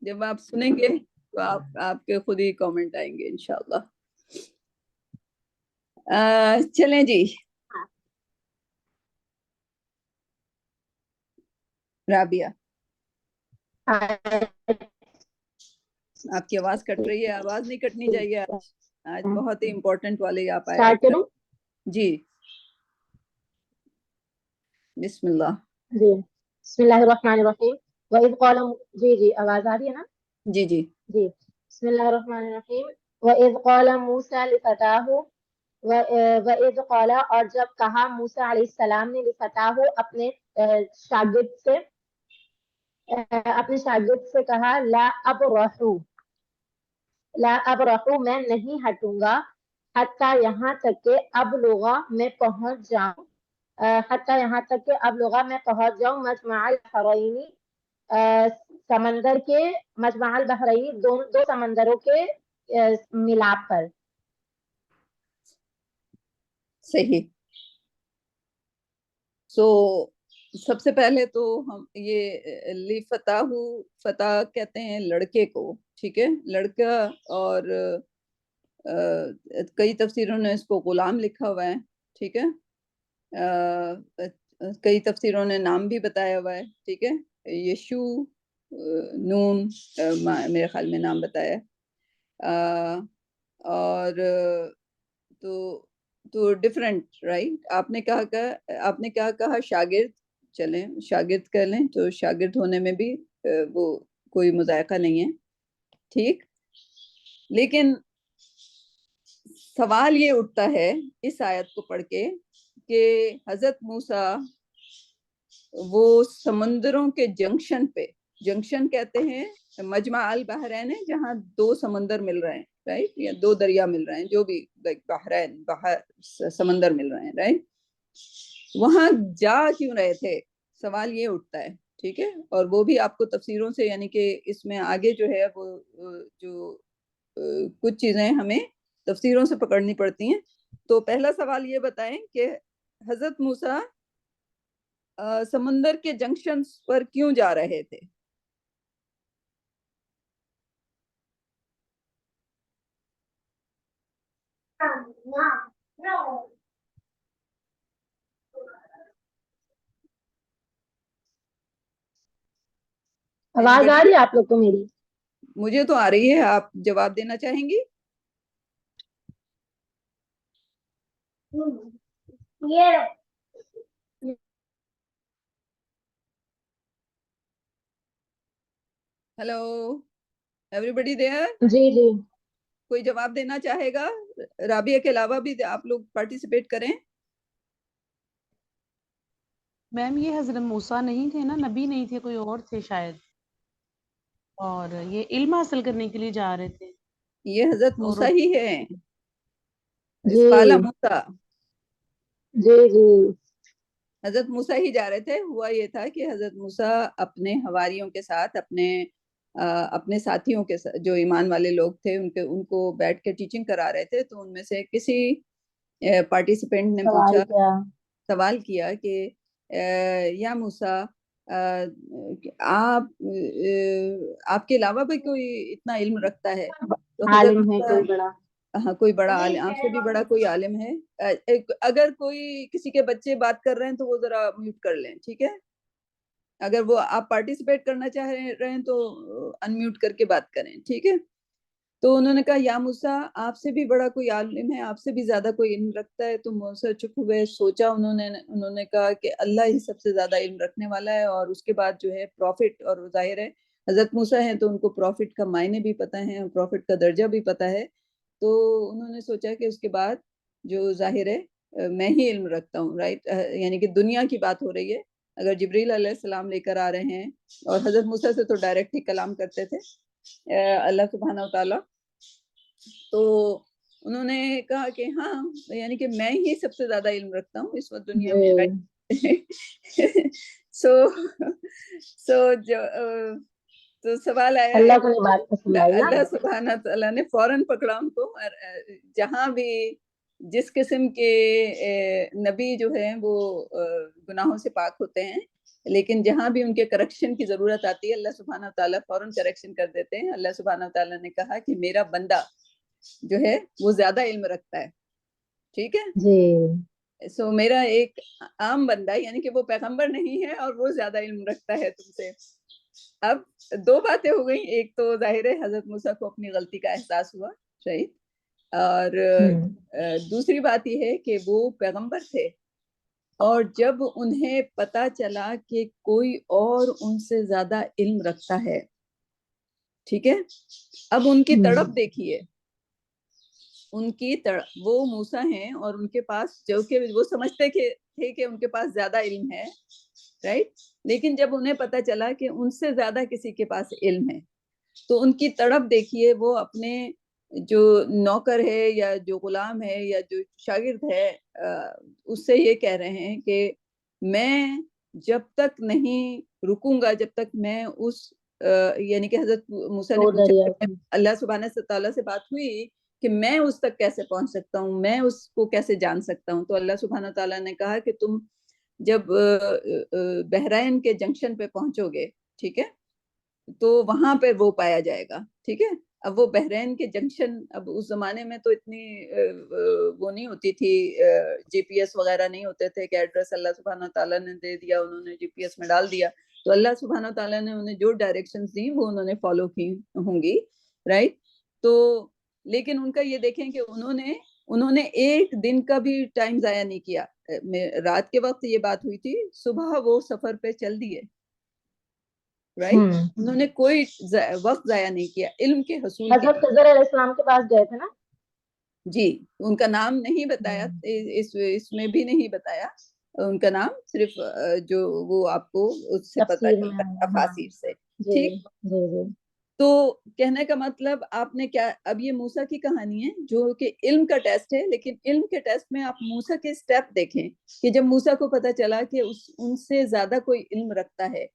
جب آپ سنیں گے تو آپ کے خود ہی کامنٹ آئیں گے انشاءاللہ. چلیں جی. رابعہ آپ کی آواز کٹ رہی ہے. آواز نہیں کٹنی چاہیے. آج بہت ہی امپورٹنٹ والے آپ آئے. جی بسم اللہ. جی بسم اللہ الرحمن الرحیم. وَإِذْ قَالَ جی آواز آ رہی ہے نا؟ جی جی جی بسم اللہ الرحمن الرحیم. وَإِذْ قَالَ مُوسَىٰ لِفَتَاهُ وَإِذْ قَالَ اور جب کہا موسیٰ علیہ السلام نے لِفَتَاهُ اپنے شاگرد سے کہا لا ابرح میں نہیں ہٹوں گا حتیٰ یہاں تک کہ ابلغ میں پہنچ جاؤں مجمع البحرین سمندر کے مجمع البحرین دو سمندروں کے ملاپ پر. صحیح. سب سے پہلے تو ہم یہ فتح کہتے ہیں لڑکے کو. ٹھیک ہے, لڑکا. اور کئی تفسیروں نے اس کو غلام لکھا ہوا ہے. ٹھیک ہے, کئی تفسیروں نے نام بھی بتایا ہوا ہے. ٹھیک ہے, یشو نون میرے خیال میں نام بتایا. اور تو ڈفرینٹ رائٹ. آپ نے کیا کہا شاگرد. چلیں شاگرد کہہ لیں, تو شاگرد ہونے میں بھی وہ کوئی مذائقہ نہیں ہے. ٹھیک, لیکن سوال یہ اٹھتا ہے اس آیت کو پڑھ کے کہ حضرت موسیٰ وہ سمندروں کے جنکشن پہ, جنکشن کہتے ہیں مجمع البحرین ہے جہاں دو سمندر مل رہے ہیں رائٹ, یا دو دریا مل رہے ہیں, جو بھی بحرین سمندر مل رہے ہیں رائٹ, وہاں جا کیوں رہے تھے سوال یہ اٹھتا ہے. ٹھیک ہے, اور وہ بھی آپ کو تفسیروں سے یعنی کہ اس میں آگے جو ہے وہ جو کچھ چیزیں ہمیں تفسیروں سے پکڑنی پڑتی ہیں. تو پہلا سوال یہ بتائیں کہ حضرت موسیٰ سمندر کے جنکشن پر کیوں جا رہے تھے. آواز آ رہی ہے آپ لوگ کو میری؟ مجھے تو آ رہی ہے. آپ جواب دینا چاہیں گی؟ Hello everybody there. جی جی کوئی جواب دینا چاہے گا؟ رابعہ کے علاوہ بھی آپ لوگ پارٹیسپیٹ کریں. میم یہ حضرت موسیٰ نہیں تھے نا, نبی نہیں تھے, کوئی اور تھے شاید, اور یہ علم حاصل کرنے کے لیے جا رہے تھے. یہ حضرت موسیٰ ہی ہے. جی قال موسیٰ, جی جی حضرت موسیٰ ہی جا رہے تھے. ہوا یہ تھا کہ حضرت موسیٰ اپنے حواریوں کے ساتھ اپنے ساتھیوں کے ساتھ جو ایمان والے لوگ تھے ان کو بیٹھ کے ٹیچنگ کرا رہے تھے. تو ان میں سے کسی پارٹیسپینٹ نے سوال کیا سوال کیا کہ یا موسیٰ آپ کے علاوہ بھی کوئی اتنا علم رکھتا ہے؟ تو حضرت عالم ہے موسیٰ, کوئی بڑا؟ ہاں کوئی بڑا عالم, آپ سے بھی بڑا کوئی عالم ہے. اگر کوئی کسی کے بچے بات کر رہے ہیں تو وہ ذرا میوٹ کر لیں. ٹھیک ہے, اگر وہ آپ پارٹیسپیٹ کرنا چاہ رہے ہیں تو انمیوٹ کر کے بات کریں. ٹھیک ہے, تو انہوں نے کہا یا موسیٰ آپ سے بھی بڑا کوئی عالم ہے, آپ سے بھی زیادہ کوئی علم رکھتا ہے. تو موسیٰ چپ ہوئے, سوچا. انہوں نے کہا کہ اللہ ہی سب سے زیادہ علم رکھنے والا ہے. اور اس کے بعد جو ہے پروفٹ, اور ظاہر ہے حضرت موسیٰ ہیں تو ان کو پروفٹ کا معنی بھی پتہ ہے, پروفٹ کا درجہ بھی پتہ ہے. تو انہوں نے سوچا کہ اس کے بعد جو ظاہر ہے میں ہی علم رکھتا ہوں رائٹ, یعنی کہ دنیا کی بات ہو رہی ہے. اگر جبریل علیہ السلام لے کر آ رہے ہیں, اور حضرت موسیٰ سے تو ڈائریکٹ ہی کلام کرتے تھے اللہ سبحانہ و تعالیٰ, تو انہوں نے کہا کہ ہاں یعنی کہ میں ہی سب سے زیادہ علم رکھتا ہوں اس وقت دنیا میں. تو سوال آیا اللہ کو یہ بات پسند آئی نا. اللہ سبحانہ تعالیٰ نے فوراً پکڑا ان کو. جہاں بھی جس قسم کے نبی جو ہیں وہ گناہوں سے پاک ہوتے ہیں, لیکن جہاں بھی ان کے کریکشن کی ضرورت آتی ہے اللہ سبحانہ تعالیٰ فوراً کریکشن کر دیتے ہیں. اللہ سبحانہ تعالیٰ نے کہا کہ میرا بندہ جو ہے وہ زیادہ علم رکھتا ہے. ٹھیک ہے جی سو میرا ایک عام بندہ یعنی کہ وہ پیغمبر نہیں ہے اور وہ زیادہ علم رکھتا ہے تم سے. اب دو باتیں ہو گئیں. ایک تو ظاہر ہے حضرت موسیٰ کو اپنی غلطی کا احساس ہوا, صحیح, اور دوسری بات یہ ہے کہ وہ پیغمبر تھے اور جب انہیں پتا چلا کہ کوئی اور ان سے زیادہ علم رکھتا ہے, ٹھیک ہے, اب ان کی تڑپ دیکھیے, ان کی وہ موسیٰ ہیں اور ان کے پاس جو کہ وہ سمجھتے تھے کہ ان کے پاس زیادہ علم ہے, رائٹ, لیکن جب انہیں پتا چلا کہ ان سے زیادہ کسی کے پاس علم ہے تو ان کی تڑپ دیکھیے. وہ اپنے جو نوکر ہے یا جو غلام ہے یا جو شاگرد ہے اس سے یہ کہہ رہے ہیں کہ میں جب تک نہیں رکوں گا, جب تک میں اس یعنی کہ حضرت موسیٰ نے پوچھا اللہ سبحانہ تعالیٰ سے بات ہوئی کہ میں اس تک کیسے پہنچ سکتا ہوں, میں اس کو کیسے جان سکتا ہوں, تو اللہ سبحانہ تعالیٰ نے کہا کہ تم جب بحرین کے جنکشن پہ پہنچو گے, ٹھیک ہے, تو وہاں پہ وہ پایا جائے گا. ٹھیک ہے, اب وہ بحرین کے جنکشن, اب اس زمانے میں تو اتنی وہ نہیں ہوتی تھی, جی پی ایس وغیرہ نہیں ہوتے تھے کہ ایڈریس اللہ سبحانہ تعالیٰ نے دے دیا, انہوں نے جی پی ایس میں ڈال دیا, تو اللہ سبحانہ تعالیٰ نے انہیں جو ڈائریکشنز دی وہ انہوں نے فالو کی ہوں گی, رائٹ. تو لیکن ان کا یہ دیکھیں کہ انہوں نے ایک دن کا بھی ٹائم ضائع نہیں کیا. رات کے وقت یہ بات ہوئی تھی, صبح وہ سفر پہ چل دیے, رائٹ, انہوں نے کوئی وقت ضائع نہیں کیا علم کے حصول کے. حضرت خضر علیہ السلام کے پاس گئے تھے نا؟ جی, ان کا نام نہیں بتایا, اس میں بھی نہیں بتایا ان کا نام, صرف جو وہ آپ کو اس سے پتہ چلتا ہے تفاسیر سے. ٹھیک, تو کہنے کا مطلب آپ نے کیا, اب یہ موسیٰ کی کہانی ہے جو کہ علم کا ٹیسٹ ہے, لیکن علم کے ٹیسٹ میں آپ موسیٰ کے سٹیپ دیکھیں کہ جب موسیٰ کو پتا چلا کہ ان سے زیادہ کوئی علم رکھتا ہے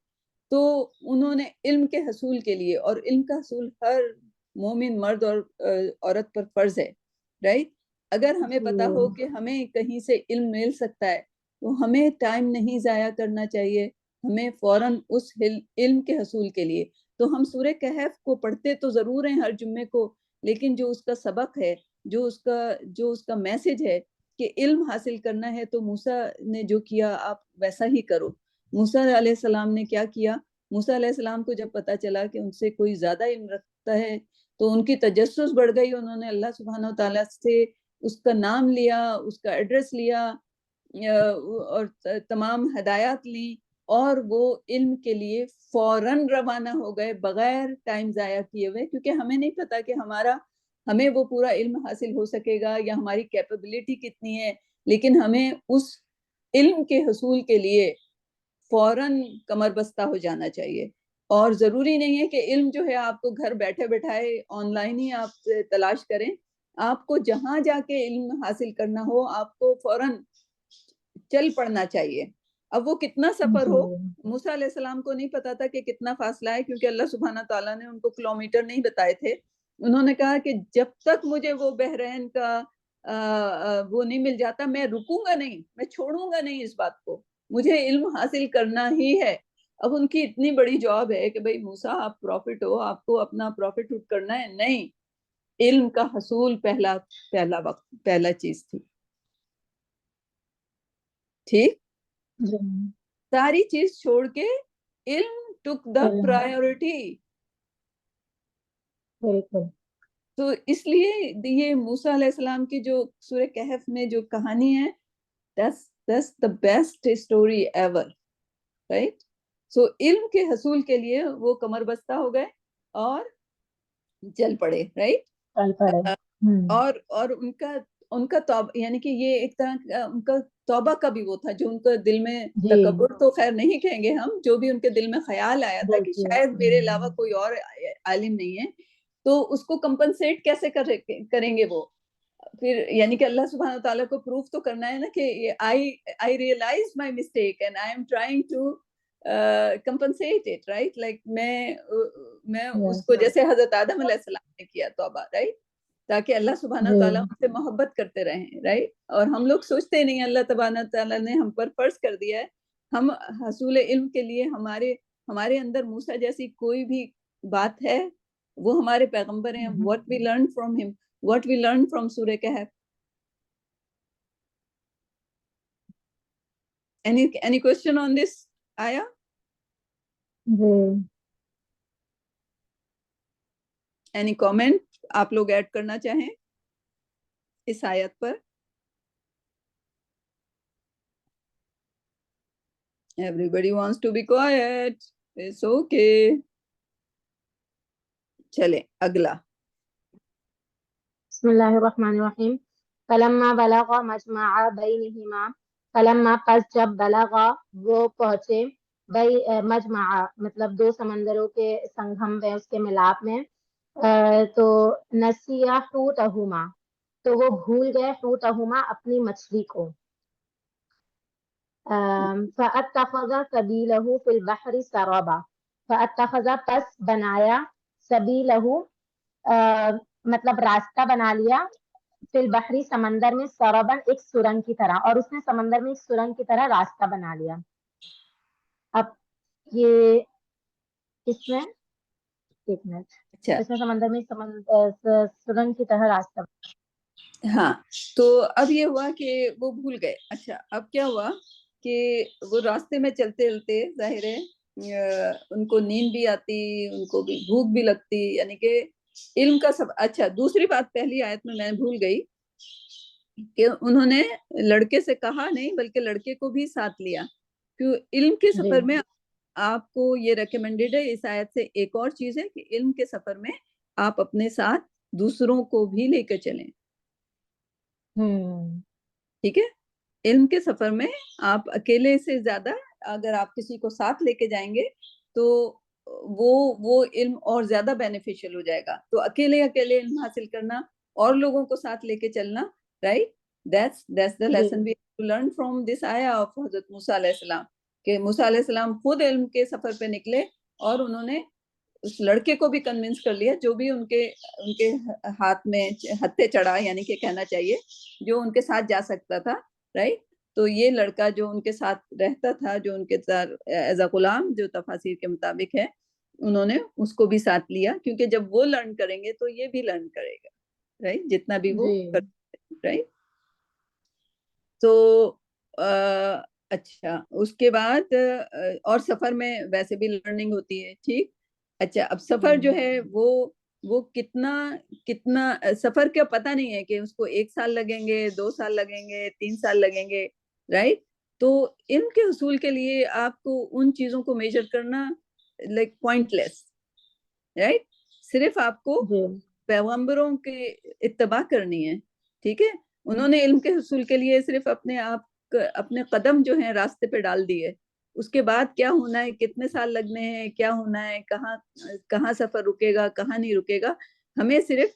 تو انہوں نے علم کے حصول کے لیے, اور علم کا حصول ہر مومن مرد اور عورت پر فرض ہے, رائٹ. اگر ہمیں پتا ہو کہ ہمیں کہیں سے علم مل سکتا ہے تو ہمیں ٹائم نہیں ضائع کرنا چاہیے, ہمیں فوراً اس علم کے حصول کے لیے. تو ہم سورہ کہف کو پڑھتے تو ضرور ہیں ہر جمعے کو, لیکن جو اس کا سبق ہے, جو اس کا میسج ہے کہ علم حاصل کرنا ہے, تو موسیٰ نے جو کیا آپ ویسا ہی کرو. موسیٰ علیہ السلام نے کیا کیا, موسیٰ علیہ السلام کو جب پتا چلا کہ ان سے کوئی زیادہ علم رکھتا ہے تو ان کی تجسس بڑھ گئی, انہوں نے اللہ سبحانہ وتعالیٰ سے اس کا نام لیا, اس کا ایڈریس لیا اور تمام ہدایات لی, اور وہ علم کے لیے فوراً روانہ ہو گئے بغیر ٹائم ضائع کیے ہوئے, کیونکہ ہمیں نہیں پتا کہ ہمیں وہ پورا علم حاصل ہو سکے گا یا ہماری کیپیبلٹی کتنی ہے, لیکن ہمیں اس علم کے حصول کے لیے فوراً کمر بستہ ہو جانا چاہیے. اور ضروری نہیں ہے کہ علم جو ہے آپ کو گھر بیٹھے بیٹھائے آن لائن ہی آپ تلاش کریں, آپ کو جہاں جا کے علم حاصل کرنا ہو آپ کو فوراً چل پڑنا چاہیے. اب وہ کتنا سفر ہو, موسیٰ علیہ السلام کو نہیں پتا تھا کہ کتنا فاصلہ ہے, کیونکہ اللہ سبحانہ تعالیٰ نے ان کو کلومیٹر نہیں بتائے تھے. انہوں نے کہا کہ جب تک مجھے وہ بحرین کا وہ نہیں مل جاتا میں رکوں گا نہیں, میں چھوڑوں گا نہیں اس بات کو, مجھے علم حاصل کرنا ہی ہے. اب ان کی اتنی بڑی جاب ہے کہ بھئی موسیٰ آپ پروفٹ ہو, آپ کو اپنا پروفٹ ہوڈ کرنا ہے, نہیں, علم کا حصول پہلا چیز تھی. ٹھیک, ساری چیز چھوڑ کے علم ٹک دا پرائیورٹی. تو اس لیے یہ موسیٰ علیہ السلام کی جو سورہ کہف میں جو کہانی ہے, that's the best story ever, right? So علم کے حصول کے لیے وہ کمر بستہ ہو گئے اور چل پڑے, right? اور ان کا توبہ, یعنی کہ یہ ایک طرح کا ان کا توبہ کا بھی وہ تھا, جو ان کا دل میں تکبر تو خیر نہیں کہیں گے ہم, جو بھی ان کے دل میں خیال آیا تھا کہ شاید میرے علاوہ کوئی اور عالم نہیں ہے, تو اس کو کمپنسیٹ کیسے کریں گے وہ پھر, یعنی کہ اللہ سبحانہ تعالیٰ کو پروف تو کرنا ہے نا کہ I realized my mistake and I am trying to compensate it, right? Like میں اس کو جیسے حضرت آدم علیہ السلام نے کیا توبہ, right? تاکہ اللہ سبحانہ تعالیٰ ہم سے محبت کرتے رہیں, رائٹ. اور ہم لوگ سوچتے نہیں, اللہ تبارک تعالیٰ نے ہم پر فرض کر دیا ہے ہم حصول علم کے لیے ہمارے اندر موسیٰ جیسی کوئی بھی بات ہے، وہ ہمارے پیغمبر ہیں. what we learned from him, what we learned from سورہ کہف. any question on this آیا؟ any comment آپ لوگ ایڈ کرنا چاہیں اس آیت پر؟ Everybody wants to be quiet. It's okay. چلیں اگلا. بسم اللہ الرحمن الرحیم. فلما بلغ مجمع بینہما، فلما پس جب بلغا وہ پہنچے، مجمع مطلب دو سمندروں کے سنگم میں، اس کے ملاپ میں، تو نسیا حوتہما، تو وہ بھول گئے حوتہما اپنی مچھلی کو. فاتخذ سبیلہ فی البحر سربا، فاتخذ پس بنایا سبیلہ مطلب راستہ بنا لیا، فی البحری سمندر میں، سربن ایک سرنگ کی طرح، اور اس نے سمندر میں ایک سرنگ کی طرح راستہ بنا لیا. اب یہ اس میں ایک منٹ، اچھا اس میں سمندر میں سرنگ کی طرح راستہ. ہاں تو اب یہ ہوا کہ وہ بھول گئے. اچھا اب کیا ہوا کہ وہ راستے میں چلتے چلتے ظاہر ہے ان کو نیند بھی آتی، ان کو بھی بھوک بھی لگتی، یعنی کہ علم کا سب. اچھا دوسری بات پہلی آیت میں بھول گئی کہ انہوں نے لڑکے سے کہا نہیں بلکہ لڑکے کو بھی ساتھ لیا. کیوں؟ علم کے سفر میں آپ کو یہ ریکمینڈیڈ ہے اس آیت سے. ایک اور چیز ہے کہ علم کے سفر میں آپ اپنے ساتھ دوسروں کو بھی لے کے چلیں. ٹھیک ہے، علم کے سفر میں آپ اکیلے سے زیادہ اگر آپ کسی کو ساتھ لے کے جائیں گے تو وہ علم اور زیادہ بینیفیشل ہو جائے گا. تو اکیلے علم حاصل کرنا اور لوگوں کو ساتھ لے کے چلنا، right, that's the lesson we have to learn from this ayah of حضرت موسیٰ علیہ السلام، کہ موسیٰ علیہ السلام خود علم کے سفر پہ نکلے اور انہوں نے اس لڑکے کو بھی کنونس کر لیا، جو بھی ان کے ہاتھ میں ہتھے چڑھا، یعنی کہ کہنا چاہیے جو ان کے ساتھ جا سکتا تھا، رائٹ. تو یہ لڑکا جو ان کے ساتھ رہتا تھا، جو ان کے ایز اے غلام، جو تفاسیر کے مطابق ہے، انہوں نے اس کو بھی ساتھ لیا، کیونکہ جب وہ لرن کریں گے تو یہ بھی لرن کرے گا، رائٹ، جتنا بھی وہ رائٹ. تو اچھا اس کے بعد اور سفر میں ویسے بھی لرننگ ہوتی ہے، ٹھیک. اچھا اب سفر جو ہے وہ کتنا سفر کا پتہ نہیں ہے کہ اس کو 1 سال لگیں گے، 2 سال لگیں گے، 3 سال لگیں گے، رائٹ. تو علم کے حصول کے لیے آپ کو ان چیزوں کو میجر کرنا لائک پوائنٹ لیس، رائٹ. صرف آپ کو پیغمبروں کے اتباع کرنی ہے، ٹھیک ہے. انہوں نے علم کے حصول کے لیے صرف اپنے قدم جو ہیں راستے پہ ڈال دیے. اس کے بعد کیا ہونا ہے، کتنے سال لگنے ہیں، کیا ہونا ہے، کہاں سفر رکے گا، کہاں نہیں رکے گا، ہمیں صرف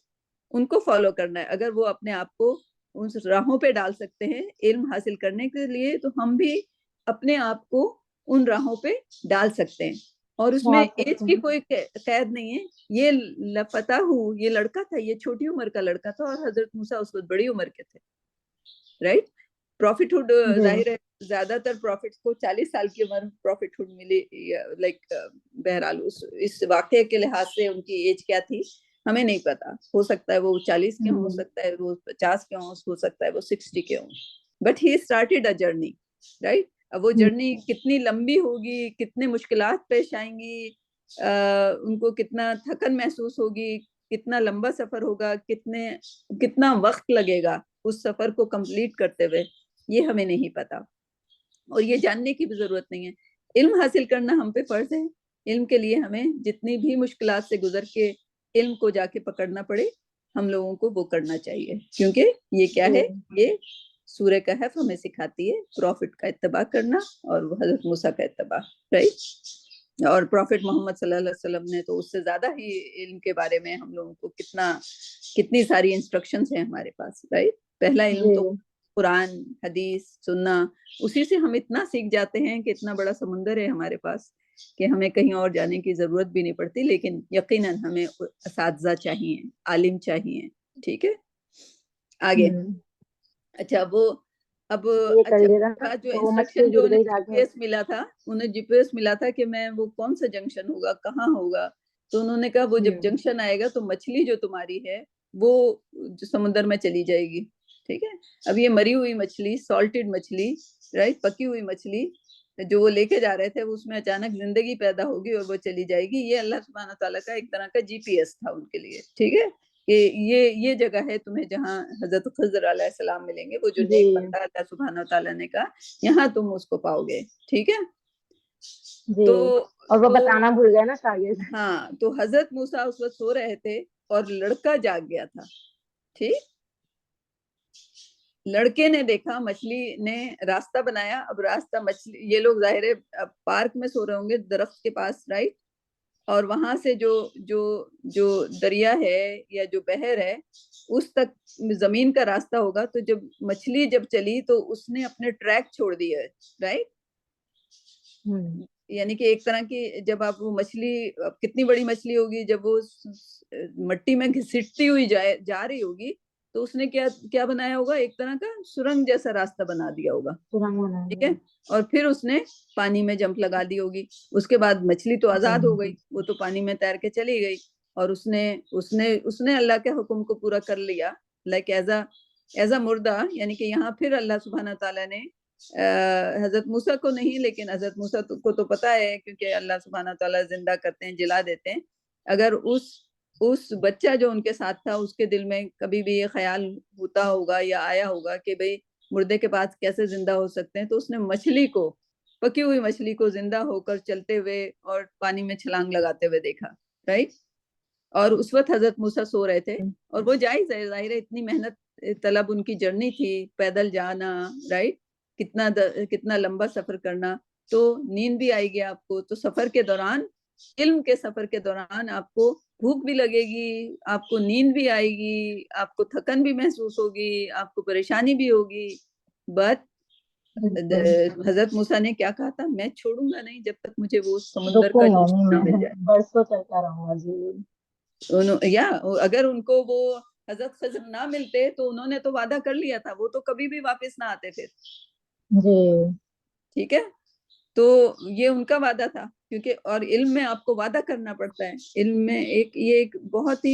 ان کو فالو کرنا ہے. اگر وہ اپنے آپ کو ان راہوں پہ ڈال سکتے ہیں علم حاصل کرنے کے لیے، تو ہم بھی اپنے آپ کو ان راہوں پہ ڈال سکتے ہیں. اور اس میں ایج کی کوئی قید نہیں ہے. یہ لفتہ یہ لڑکا تھا، یہ چھوٹی عمر کا لڑکا تھا، اور حضرت موسیٰ اس وقت بڑی عمر کے تھے، رائٹ. پروفٹ ہوڈ ظاہر ہے زیادہ تر پروفٹس کو 40 سال کی عمر پروفٹ ہوڈ ملی، لائک بہرحال اس واقعے کے لحاظ سے ان کی ایج کیا تھی ہمیں نہیں پتا. ہو سکتا ہے وہ 40 کے ہوں، ہو سکتا ہے وہ 50 کے ہوں، ہو سکتا ہے وہ 60 کے ہوں. But he started a journey, right. اب وہ جرنی کتنی لمبی ہوگی، کتنے مشکلات پیش آئیں گی، ان کو کتنا تھکن محسوس ہوگی، کتنا لمبا سفر ہوگا، کتنا وقت لگے گا اس سفر کو کمپلیٹ کرتے ہوئے، یہ ہمیں نہیں پتا. اور یہ جاننے کی بھی ضرورت نہیں ہے. علم حاصل کرنا ہم پہ فرض ہے. علم کے لیے ہمیں جتنی بھی مشکلات سے گزر کے علم کو جا کے پکڑنا پڑے، ہم لوگوں کو وہ کرنا چاہیے. کیونکہ یہ کیا ہے، یہ سورہ کہف ہمیں سکھاتی ہے پروفٹ کا اتباع کرنا اور حضرت موسیٰ کا اتباع، رائٹ. اور پروفٹ محمد صلی اللہ علیہ وسلم نے تو اس سے زیادہ ہی علم کے بارے میں ہم لوگوں کو کتنی ساری انسٹرکشنز ہیں ہمارے پاس، رائٹ. پہلا علم تو قرآن، حدیث، سننا، اسی سے ہم اتنا سیکھ جاتے ہیں کہ اتنا بڑا سمندر ہے ہمارے پاس کہ ہمیں کہیں اور جانے کی ضرورت بھی نہیں پڑتی. لیکن یقیناً ہمیں اساتذہ چاہیے، عالم چاہیے، ٹھیک ہے. آگے اچھا وہ اب یہ کر اچھا لیتا کا جو تو وہ مچھلی انسٹرکشن جو گر انہیں گئی جی جا پی کے. ایس ملا تھا، انہیں جی پی ایس ملا تھا کہ میں وہ کون سا جنکشن ہوگا، کہاں ہوگا، تو انہوں نے کہا وہ جب جنکشن آئے گا تو مچھلی جو تمہاری ہے وہ سمندر میں چلی جائے گی. ٹھیک ہے، اب یہ مری ہوئی مچھلی، سالٹڈ مچھلی، رائٹ، پکی ہوئی مچھلی جو وہ لے کے جا رہے تھے، اس میں اچانک زندگی پیدا ہوگی اور وہ چلی جائے گی. یہ اللہ سبحانہ تعالیٰ کا ایک طرح کا جی پی ایس تھا ان کے لیے. ٹھیک ہے، کہ یہ جگہ ہے تمہیں جہاں حضرت خضر علیہ السلام ملیں گے، وہ جو جی نیک بندہ اللہ سبحانہ تعالیٰ نے کہا یہاں تم اس کو پاؤ گے. ٹھیک ہے، جی، تو اور وہ بتانا بھول گئے نا شاید. ہاں، تو حضرت موسیٰ اس وقت سو رہے تھے اور لڑکا جاگ گیا تھا. ٹھیک، لڑکے نے دیکھا مچھلی نے راستہ بنایا. اب راستہ مچھلی، یہ لوگ ظاہر ہے پارک میں سو رہے ہوں گے درخت کے پاس، رائٹ، اور وہاں سے جو دریا ہے یا جو بحر ہے اس تک زمین کا راستہ ہوگا. تو جب مچھلی جب چلی تو اس نے اپنے ٹریک چھوڑ دیے، رائٹ. یعنی کہ ایک طرح کی، جب آپ وہ مچھلی، کتنی بڑی مچھلی ہوگی، جب وہ مٹی میں گھسٹتی ہوئی جا رہی ہوگی تو اس نے کیا بنایا ہوگا، ایک طرح کا سرنگ جیسا راستہ بنا دیا ہوگا. ٹھیک ہے، اور پھر اس نے پانی میں جمپ لگا دی ہوگی. اس کے بعد مچھلی تو آزاد ہو گئی، وہ تو پانی میں تیر کے چلی گئی، اور اس نے اللہ کے حکم کو پورا کر لیا، لائک ایز اے مردہ. یعنی کہ یہاں پھر اللہ سبحانہ تعالیٰ نے حضرت موسیٰ کو نہیں، لیکن حضرت موسیٰ کو تو پتا ہے کیونکہ اللہ سبحانہ تعالیٰ زندہ کرتے ہیں، جلا دیتے ہیں. اگر اس بچہ جو ان کے ساتھ تھا اس کے دل میں کبھی بھی یہ خیال ہوتا ہوگا یا آیا ہوگا کہ بھئی مردے کے بعد کیسے زندہ ہو سکتے ہیں، تو اس نے مچھلی کو، پکی ہوئی مچھلی کو زندہ ہو کر چلتے ہوئے اور پانی میں چھلانگ لگاتے ہوئے دیکھا، رائٹ. اور اس وقت حضرت موسیٰ سو رہے تھے، اور وہ جائز ہے، ظاہر ہے اتنی محنت طلب ان کی جرنی تھی، پیدل جانا، رائٹ، کتنا لمبا سفر کرنا، تو نیند بھی آئے گی آپ کو. تو سفر کے دوران، علم کے سفر کے دوران آپ کو بھوک بھی لگے گی، آپ کو نیند بھی آئے گی، آپ کو تھکن بھی محسوس ہوگی، آپ کو پریشانی بھی ہوگی. بٹ حضرت موسیٰ نے کیا کہا تھا، میں چھوڑوں گا نہیں جب تک مجھے وہ سمندر کا رکوں گا جوش نہیں نہ مل میں، جائے. برسوں چلتا رہوں گا. جی، یا اگر ان کو وہ حضرت خضر نہ ملتے تو انہوں نے تو وعدہ کر لیا تھا، وہ تو کبھی بھی واپس نہ آتے پھر. جی، ٹھیک ہے، تو یہ ان کا وعدہ تھا. کیونکہ اور علم میں آپ کو وعدہ کرنا پڑتا ہے. علم میں یہ ایک بہت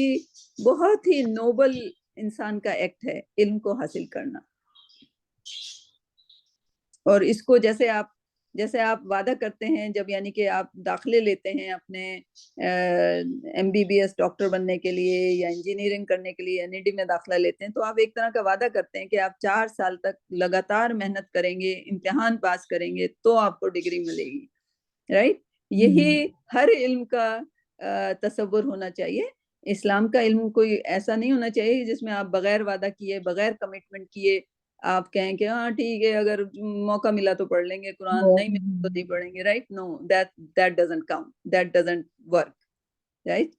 ہی نوبل انسان کا ایکٹ ہے، علم کو حاصل کرنا. اور اس کو جیسے آپ وعدہ کرتے ہیں جب، یعنی کہ آپ داخلے لیتے ہیں اپنے M B B S doctor بننے کے لیے یا انجینئرنگ کرنے کے لیے NED میں داخلہ لیتے ہیں، تو آپ ایک طرح کا وعدہ کرتے ہیں کہ آپ 4 سال تک لگاتار محنت کریں گے، امتحان پاس کریں گے تو آپ کو ڈگری ملے گی، رائٹ. یہی ہر علم کا تصور ہونا چاہیے. اسلام کا علم کوئی ایسا نہیں ہونا چاہیے جس میں آپ بغیر وعدہ کیے، بغیر کمٹمنٹ کیے آپ کہیں کہ ہاں ٹھیک ہے اگر موقع ملا تو پڑھ لیں گے قرآن، نہیں ملا تو نہیں پڑھیں گے، right. No, that doesn't count, that doesn't work, right.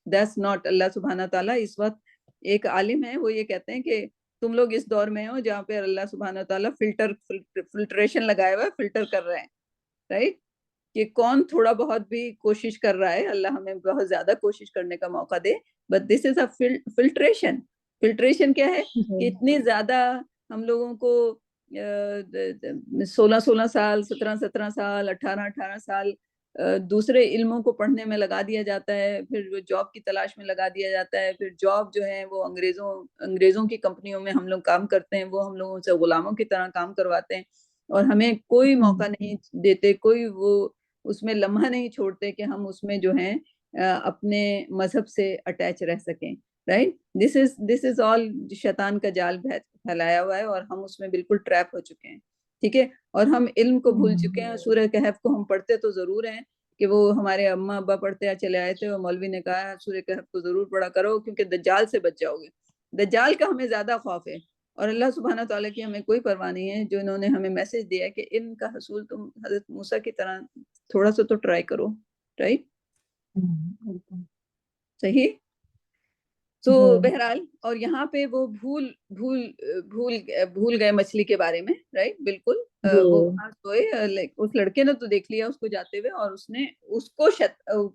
that's not. اللہ سبحانہ تعالیٰ اس وقت ایک عالم ہے، وہ یہ کہتے ہیں کہ تم لوگ اس دور میں ہو جہاں پہ اللہ سبحانہ تعالیٰ فلٹریشن لگائے ہوا ہے، فلٹر کر رہے ہیں، رائٹ. کہ کون تھوڑا بہت بھی کوشش کر رہا ہے، اللہ ہمیں بہت زیادہ کوشش کرنے کا موقع دے. But this is a filtration کیا ہے کہ اتنی زیادہ ہم لوگوں کو 16 سال، 17 سال، 18 سال دوسرے علموں کو پڑھنے میں لگا دیا جاتا ہے، پھر جاب کی تلاش میں لگا دیا جاتا ہے. پھر جاب جو ہے وہ انگریزوں کی کمپنیوں میں ہم لوگ کام کرتے ہیں، وہ ہم لوگوں سے غلاموں کی طرح کام کرواتے ہیں، اور ہمیں کوئی موقع نہیں دیتے، کوئی وہ اس میں لمحہ نہیں چھوڑتے کہ ہم اس میں جو ہیں اپنے مذہب سے اٹیچ رہ سکیں، رائٹ. دس از آل شیطان کا جال پھیلایا ہوا ہے، اور ہم اس میں بالکل ٹریپ ہو چکے ہیں. ٹھیک ہے، اور ہم علم کو بھول چکے ہیں. سورہ کہف کو ہم پڑھتے تو ضرور ہیں، کہ وہ ہمارے اماں ابا پڑھتے چلے آئے تھے، اور مولوی نے کہا سورہ کہف کو ضرور پڑھا کرو کیونکہ دجال سے بچ جاؤ گے. دجال کا ہمیں زیادہ خوف ہے، اور اللہ سبحانہ تعالیٰ کی ہمیں کوئی پرواہ نہیں ہے، جو انہوں نے ہمیں میسج دیا ہے کہ علم کا حصول تم حضرت موسیٰ کی طرح تھوڑا سا تو ٹرائی کرو، رائٹ. صحیح. تو جی بہرحال اور یہاں پہ وہ بھول گئے مچھلی کے بارے میں، رائٹ، بالکل جی وہ وہاں سوئے، اس لڑکے نے تو دیکھ لیا اس کو جاتے ہوئے، اور اس نے اس کو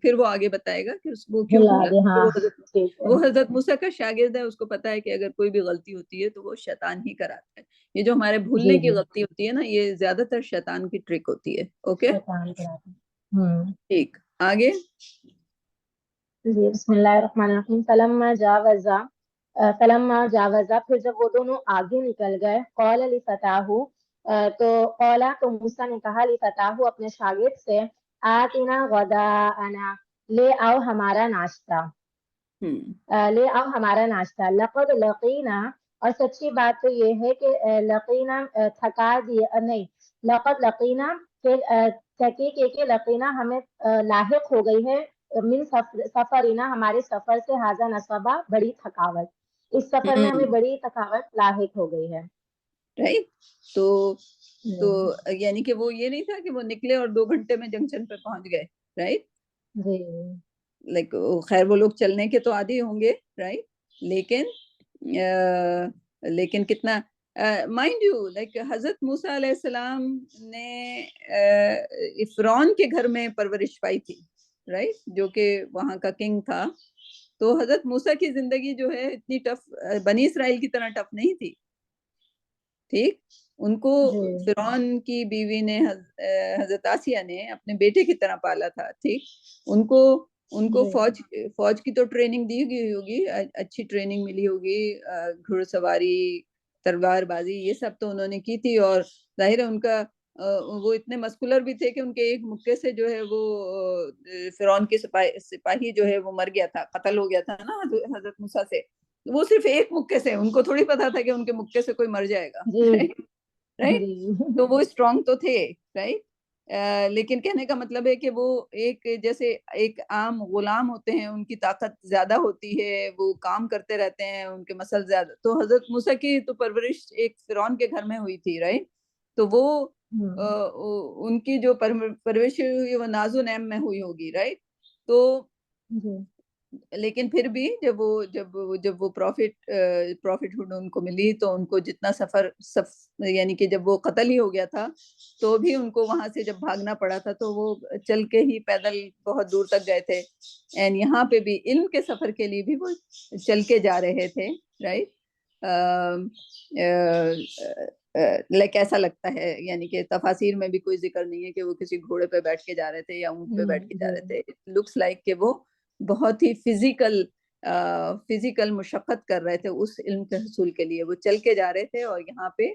پھر وہ آگے بتائے گا کہ وہ کیوں بھلا بھولا، دے. ہاں ٹھیک ہے. وہ حضرت موسیٰ کا شاگرد ہے، اس کو پتا ہے کہ اگر کوئی بھی غلطی ہوتی ہے تو وہ شیطان ہی کراتا ہے. یہ جو ہمارے بھولنے جی کی جی غلطی ہوتی ہے نا، یہ زیادہ تر شیطان کی ٹرک ہوتی ہے. اوکے شیطان کراتا. ٹھیک، آگے. جی بسم اللہ الرحمن الرحیم. فلما جاوزا پھر جب وہ دونوں آگے نکل گئے، قال لفتاہ تو موسیٰ نے کہا لفتاہ اپنے شاگرد سے، آتنا غداءنا لے آؤ ہمارا ناشتہ، لے آؤ ہمارا ناشتہ. لقد لقینا، اور سچی بات تو یہ ہے کہ لقینا تھکا دیا نہیں، لقد لقینا تحقیق یہ کہ لقینا ہمیں لاحق ہو گئی ہے من سفرینا ہمارے سفر سے، ہاذا نصبا بڑی تھکاوٹ، اس سفر میں ہمیں بڑی تھکاوٹ لاحق ہو گئی ہے. رائٹ. تو یعنی کہ وہ یہ نہیں تھا کہ وہ نکلے اور 2 گھنٹے میں جنکشن پہ پہنچ گئے، رائٹ. جی لائک خیر وہ لوگ چلنے کے تو عادی ہوں گے، رائٹ، لیکن کتنا مائنڈ یو، لائک حضرت موسیٰ علیہ السلام نے فرعون کے گھر میں پرورش پائی تھی، رائٹ، جو کہ وہاں کا کنگ تھا. تو حضرت موسیٰ کی زندگی جو ہے اتنی ٹف بنی اسرائیل کی طرح ٹف نہیں تھی. ٹھیک، ان کو فرعون کی بیوی نے حضرت آسیہ نے اپنے بیٹے کی طرح پالا تھا. ٹھیک، ان کو فوج کی تو ٹریننگ دی گئی ہوگی، اچھی ٹریننگ ملی ہوگی، گھڑ سواری، تلوار بازی، یہ سب تو انہوں نے کی تھی. اور ظاہر ہے ان کا وہ اتنے مسکولر بھی تھے کہ ان کے ایک مکے سے جو ہے وہ فرعون کے سپاہی جو ہے وہ مر گیا تھا، قتل ہو گیا تھا نا حضرت موسیٰ سے. وہ صرف ایک مکے سے، ان کو تھوڑی پتا تھا کہ ان کے مکے سے کوئی مر جائے گا، رائٹ. تو وہ اسٹرانگ تو تھے، رائٹ. لیکن کہنے کا مطلب ہے کہ وہ ایک جیسے ایک عام غلام ہوتے ہیں، ان کی طاقت زیادہ ہوتی ہے، وہ کام کرتے رہتے ہیں، ان کے مسل زیادہ. تو حضرت موسیٰ کی تو پرورش ایک فرعون کے گھر میں ہوئی تھی، رائٹ. تو وہ ان کی جو پرورش ہوئی وہ ناز و نعم میں ہوئی ہوگی، رائٹ. تو لیکن پھر بھی جب وہ پروفٹ ہوڈ ان کو ملی تو ان کو جتنا یعنی کہ جب وہ قتل ہی ہو گیا تھا تو بھی ان کو وہاں سے جب بھاگنا پڑا تھا تو وہ چل کے ہی پیدل بہت دور تک گئے تھے. اینڈ یہاں پہ بھی علم کے سفر کے لیے بھی وہ چل کے جا رہے تھے، رائٹ. لائک ایسا لگتا ہے، یعنی کہ تفاسیر میں بھی کوئی ذکر نہیں ہے کہ وہ کسی گھوڑے پہ بیٹھ کے جا رہے تھے یا اونٹ پہ بیٹھ کے جا رہے تھے. لکس لائک کہ وہ بہت ہی فزیکل مشقت کر رہے تھے اس علم کے حصول کے لیے، وہ چل کے جا رہے تھے. اور یہاں پہ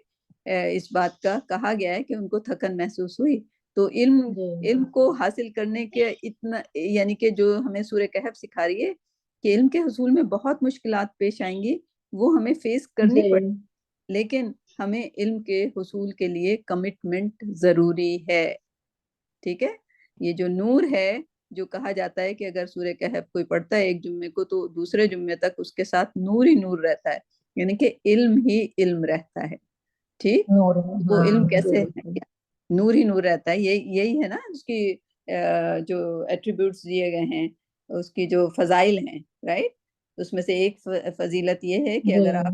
اس بات کا کہا گیا ہے کہ ان کو تھکن محسوس ہوئی. تو علم کو حاصل کرنے کے اتنا، یعنی کہ جو ہمیں سورہ کہف سکھا رہی ہے کہ علم کے حصول میں بہت مشکلات پیش آئیں گی، وہ ہمیں فیس کرنی پڑے، لیکن ہمیں علم کے حصول کے لیے کمٹمنٹ ضروری ہے. ٹھیک ہے، یہ جو نور ہے، جو کہا جاتا ہے کہ اگر سورہ کہف کوئی پڑھتا ہے ایک جمعے کو تو دوسرے جمعے تک اس کے ساتھ نور ہی نور رہتا ہے، یعنی کہ علم ہی علم رہتا ہے. ٹھیک، وہ علم کیسے ہے؟ نور ہی نور رہتا ہے. یہی ہے نا اس کی جو ایٹریبیوٹس دیے گئے ہیں، اس کی جو فضائل ہیں، رائٹ. اس میں سے ایک فضیلت یہ ہے کہ اگر آپ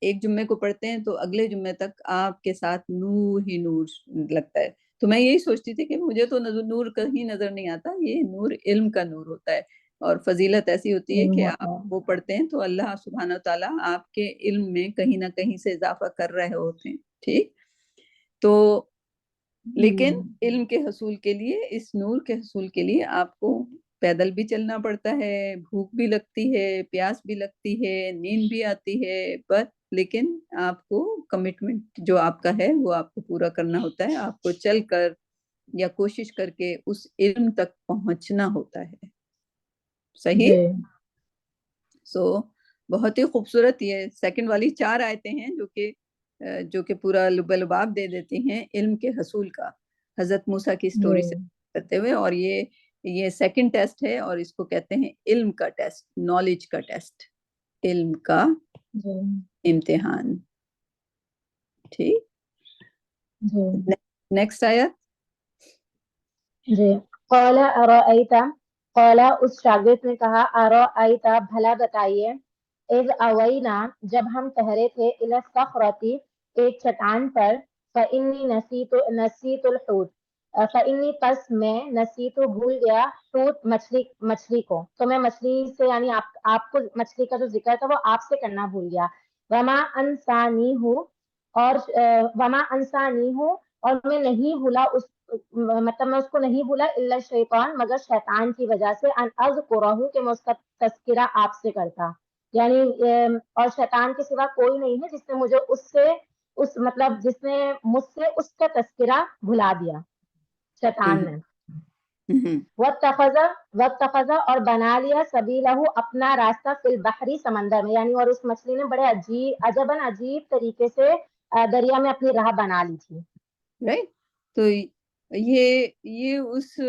ایک جمعے کو پڑھتے ہیں تو اگلے جمعے تک آپ کے ساتھ نور ہی نور لگتا ہے. تو میں یہی سوچتی تھی کہ مجھے تو نور کہیں نظر نہیں آتا، یہ نور علم کا نور ہوتا ہے. اور فضیلت ایسی ہوتی ہے کہ آپ وہ پڑھتے ہیں تو اللہ سبحانہ وتعالیٰ آپ کے علم میں کہیں نہ کہیں سے اضافہ کر رہے ہوتے ہیں. ٹھیک، تو لیکن علم کے حصول کے لیے، اس نور کے حصول کے لیے آپ کو پیدل بھی چلنا پڑتا ہے، بھوک بھی لگتی ہے، پیاس بھی لگتی ہے، نیند بھی آتی ہے، لیکن آپ کو کمٹمنٹ جو آپ کا ہے وہ آپ کو پورا کرنا ہوتا ہے. آپ کو چل کر یا کوشش کر کے اس علم تک پہنچنا ہوتا ہے. صحیح. بہت ہی خوبصورت یہ سیکنڈ والی 4 آیتیں ہیں جو کہ پورا لب لباب دے دیتی ہیں علم کے حصول کا، حضرت موسیٰ کی سٹوری سے کرتے ہوئے. اور یہ سیکنڈ ٹیسٹ ہے، اور اس کو کہتے ہیں علم کا ٹیسٹ، نالج کا ٹیسٹ، علم کا امتحان. ٹھیک، نیکسٹ آیت. جی، قال ارأیت، قال اس شاگرد نے کہا، ارأیت بھلا بتائیے، اذ اوینا جب ہم ٹھہرے تھے الی الصخرۃ ایک چٹان پر فانی نسیت الحوت فانی پس میں نسیت بھول گیا حوت مچھلی کو. تو میں مچھلی سے یعنی آپ کو مچھلی کا جو ذکر تھا وہ آپ سے کرنا بھول گیا. وما انسانی ہوں وما انسانی ہوں اور میں نہیں بھولا اس مطلب میں اس کو نہیں بھولا الا الشیطان مگر شیطان کی وجہ سے ان اذکرہ کہ میں اس کا تذکرہ آپ سے کرتا. یعنی اور شیطان کے سوا کوئی نہیں ہے جس نے مجھے اس مطلب جس نے مجھ سے اس کا تذکرہ بھلا دیا شیطان نے. واتخذ اور بنا لیا سبیلہ اپنا راستہ فی البحری سمندر میں یعنی اور اس مچھلی نے بڑے عجیب طریقے سے دریا میں اپنی راہ بنا لی تھی. رائٹ. تو یہ اس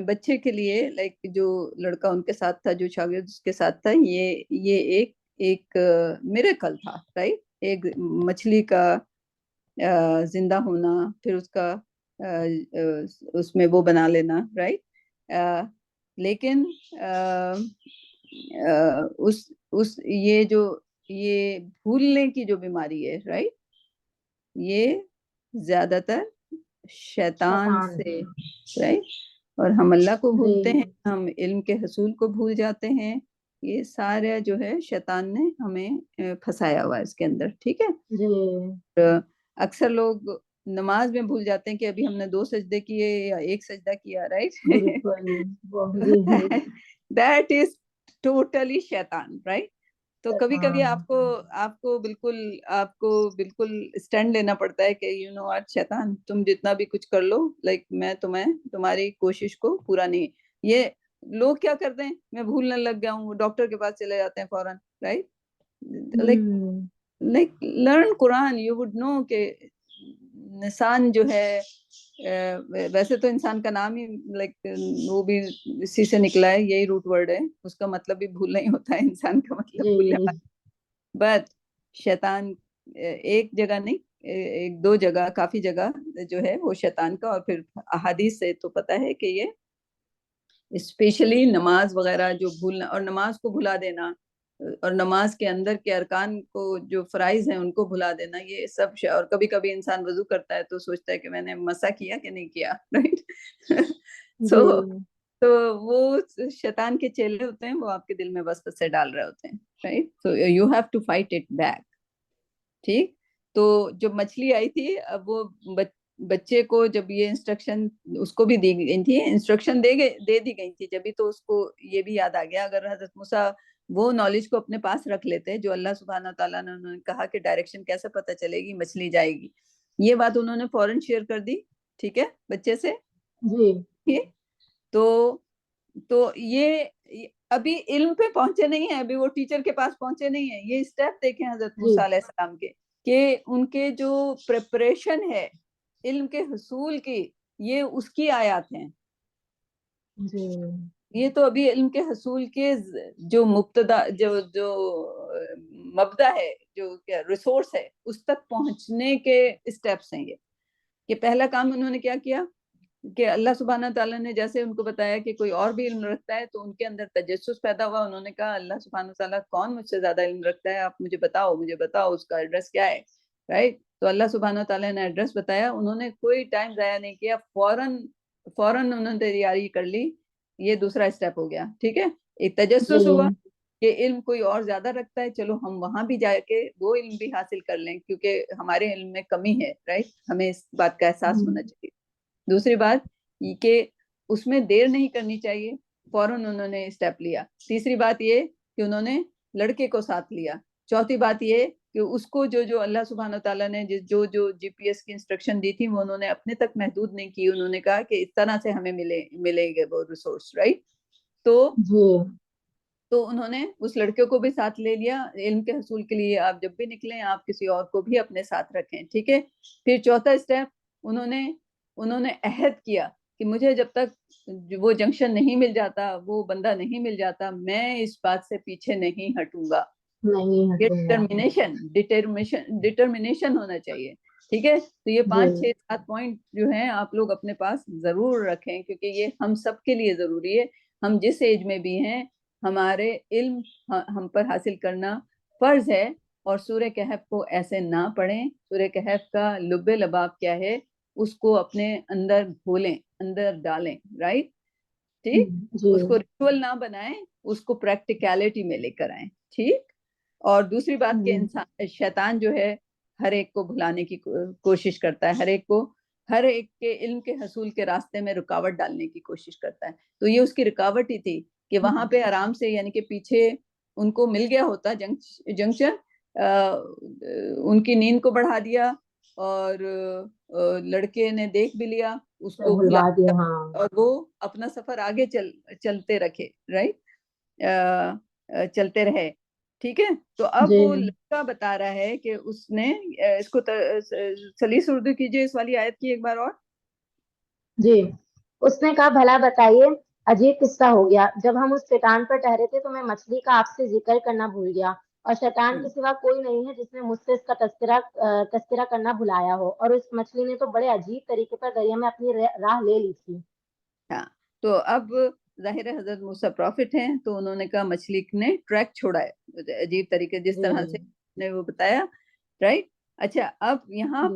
بچے کے لیے لائک جو لڑکا ان کے ساتھ تھا جو شاگرد اس کے ساتھ تھا یہ ایک میریکل تھا. رائٹ. ایک مچھلی کا زندہ ہونا پھر اس کا اس میں وہ بنا لینا. رائٹ. لیکن یہ بھولنے کی جو بیماری ہے رائٹ یہ زیادہ تر شیطان سے رائٹ. اور ہم اللہ کو بھولتے ہیں ہم علم کے حصول کو بھول جاتے ہیں. یہ سارا جو ہے شیطان نے ہمیں پھنسایا ہوا ہے اس کے اندر. ٹھیک ہے. اکثر لوگ نماز میں بھول جاتے ہیں کہ ابھی ہم نے 2 سجدے کیے یا 1 سجدہ کیا. رائٹ. دیٹ از ٹوٹلی شیطان. رائٹ. تو کبھی کبھی آپ کو بالکل اسٹینڈ لینا پڑتا ہے کہ شیطان تم جتنا بھی کچھ کر لو لائک میں تمہاری کوشش کو پورا نہیں. یہ لوگ کیا کرتے ہیں میں بھولنے لگ گیا ہوں ڈاکٹر کے پاس چلے جاتے ہیں فوراً. Right. Like learn Quran you would know کہ انسان جو ہے ویسے تو انسان کا نام ہی لائک وہ بھی اسی سے نکلا ہے یہی روٹ ورڈ ہے. اس کا مطلب بھی بھولنا ہی ہوتا ہے. انسان کا مطلب بھولنے والا. بٹ شیطان ایک جگہ نہیں 1-2 جگہ کافی جگہ جو ہے وہ شیطان کا. اور پھر احادیث سے تو پتہ ہے کہ یہ اسپیشلی نماز وغیرہ جو بھولنا اور نماز کو بھلا دینا اور نماز کے اندر کے ارکان کو جو فرائض ہیں ان کو بھلا دینا یہ سب اور کبھی کبھی انسان وضو کرتا ہے تو سوچتا ہے کہ میں نے مسا کیا کہ نہیں کیا. رائٹ. تو وہ شیطان کے چیلے ہوتے ہیں وہ آپ کے دل میں وسوسے ڈال رہے ہوتے ہیں. Right. so you have to fight it back. ٹھیک. تو جب مچھلی آئی تھی اب وہ بچے کو جب یہ انسٹرکشن اس کو بھی دی گئی تھی انسٹرکشن دے دی گئی تھی جبھی تو اس کو یہ بھی یاد آ گیا. اگر حضرت موسیٰ وہ نالج کو اپنے پاس رکھ لیتے جو اللہ سبحانہ تعالیٰ نے انہوں نے کہا کہ ڈائریکشن کیسے پتہ چلے گی مچھلی جائے گی یہ بات انہوں نے فوراً شیئر کر دی. ٹھیک ہے بچے سے. جی. تو یہ ابھی علم پہ پہنچے نہیں ہیں ابھی وہ ٹیچر کے پاس پہنچے نہیں ہیں. یہ اسٹیپ دیکھیں حضرت موسیٰ علیہ السلام کے کہ ان کے جو پریپریشن ہے علم کے حصول کی یہ اس کی آیات ہیں. یہ تو ابھی علم کے حصول کے جو مبتدا جو مبدا ہے جو کیا ریسورس ہے اس تک پہنچنے کے اسٹیپس ہیں. یہ کہ پہلا کام انہوں نے کیا کیا کہ اللہ سبحانہ تعالیٰ نے جیسے ان کو بتایا کہ کوئی اور بھی علم رکھتا ہے تو ان کے اندر تجسس پیدا ہوا. انہوں نے کہا اللہ سبحانہ تعالیٰ کون مجھ سے زیادہ علم رکھتا ہے آپ مجھے بتاؤ اس کا ایڈریس کیا ہے. رائٹ. تو اللہ سبحانہ تعالیٰ نے ایڈریس بتایا. انہوں نے کوئی ٹائم ضائع نہیں کیا فوراً انہوں نے تیاری کر لی. یہ دوسرا اسٹیپ ہو گیا. ٹھیک ہے. ایک تجسس ہوا کہ علم کوئی اور زیادہ رکھتا ہے چلو ہم وہاں بھی جا کے وہ علم بھی حاصل کر لیں کیونکہ ہمارے علم میں کمی ہے. رائٹ. ہمیں اس بات کا احساس ہونا چاہیے. دوسری بات یہ کہ اس میں دیر نہیں کرنی چاہیے فوراً انہوں نے اسٹیپ لیا. تیسری بات یہ کہ انہوں نے لڑکے کو ساتھ لیا. چوتھی بات یہ کہ اس کو جو اللہ سبحانہ تعالیٰ نے جو جی پی ایس کی انسٹرکشن دی تھی وہ انہوں نے اپنے تک محدود نہیں کی. انہوں نے کہا کہ اس طرح سے ہمیں ملیں گے وہ ریسورس. رائٹ. تو انہوں نے اس لڑکے کو بھی ساتھ لے لیا. علم کے حصول کے لیے آپ جب بھی نکلیں آپ کسی اور کو بھی اپنے ساتھ رکھیں. ٹھیک ہے. پھر چوتھا اسٹیپ انہوں نے عہد کیا کہ مجھے جب تک وہ جنکشن نہیں مل جاتا وہ بندہ نہیں مل جاتا میں اس بات سے پیچھے نہیں ہٹوں گا. ڈٹرمنیشن ہونا چاہیے. ٹھیک ہے. تو یہ 5-6-7 پوائنٹ جو ہیں آپ لوگ اپنے پاس ضرور رکھیں کیونکہ یہ ہم سب کے لیے ضروری ہے. ہم جس ایج میں بھی ہیں ہمارے علم ہم پر حاصل کرنا فرض ہے، اور سورہ کہف کو ایسے نہ پڑھیں. سورہ کہف کا لب لباب کیا ہے اس کو اپنے اندر گھولیں، اندر ڈالیں، رائٹ؟ ٹھیک، جی اس کو ریچول نہ بنائیں، اس کو پریکٹیکلٹی میں لے کر آئیں. ٹھیک. اور دوسری بات کہ انسان شیطان جو ہے ہر ایک کو بھلانے کی کوشش کرتا ہے، ہر ایک کے علم کے حصول کے راستے میں رکاوٹ ڈالنے کی کوشش کرتا ہے. تو یہ اس کی رکاوٹ ہی تھی کہ وہاں پہ آرام سے، یعنی کہ پیچھے ان کو مل گیا ہوتا جنکشن، ان کی نیند کو بڑھا دیا، اور لڑکے نے دیکھ بھی لیا اس کو بھلا بھلوا دیا، دیا. ہاں اور وہ اپنا سفر آگے چلتے رکھے، رائٹ؟ چلتے رہے. ٹھیک ہے. تو اب جی وہ لڑکا بتا رہا ہے کہ اس نے اس کو سلیس اردو کیجئے اس والی آیت کی ایک بار اور. جی. اس نے کہا بھلا بتائیے، عجیب قصہ ہو گیا. جب ہم اس چٹان پر ٹھہرے تھے تو میں مچھلی کا آپ سے ذکر کرنا بھول گیا، اور شیطان کے سوا کوئی نہیں ہے جس نے مجھ سے اس کا تذکرہ کرنا بھلایا ہو. اور اس مچھلی نے تو بڑے عجیب طریقے پر دریا میں اپنی راہ لے لی تھی. ہاں. تو اب ظاہر ہے حضرت موسیٰ پروفٹ ہیں، تو انہوں نے کہا مچھلی نے ٹریک چھوڑا ہے عجیب طریقے جس طرح سے نے وہ بتایا، رائٹ؟ اچھا، اب یہاں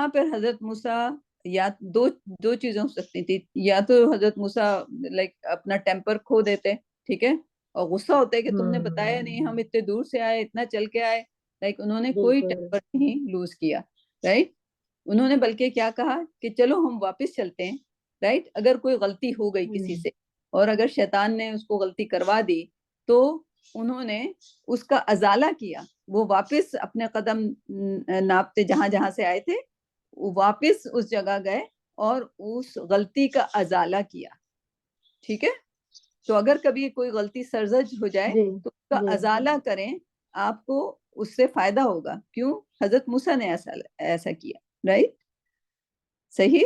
پر حضرت موسیٰ یا دو چیزیں ہو سکتی تھی. یا تو حضرت موسیٰ لائک اپنا ٹیمپر کھو دیتے، ٹھیک ہے، اور غصہ ہوتے کہ تم نے بتایا نہیں، ہم اتنے دور سے آئے، اتنا چل کے آئے. لائک انہوں نے کوئی بالکل. ٹیمپر نہیں لوز کیا، رائٹ؟ انہوں نے بلکہ کیا کہا کہ چلو ہم واپس چلتے ہیں، رائٹ؟ اگر کوئی غلطی ہو گئی کسی سے، اور اگر شیطان نے اس کو غلطی کروا دی، تو انہوں نے اس کا ازالہ کیا. وہ واپس اپنے قدم ناپتے جہاں سے آئے تھے، واپس اس جگہ گئے اور اس غلطی کا ازالہ کیا. ٹھیک ہے. تو اگر کبھی کوئی غلطی سرزد ہو جائے جی تو اس کا جی ازالہ کریں، آپ کو اس سے فائدہ ہوگا. کیوں؟ حضرت موسیٰ نے ایسا کیا، رائٹ؟ صحیح.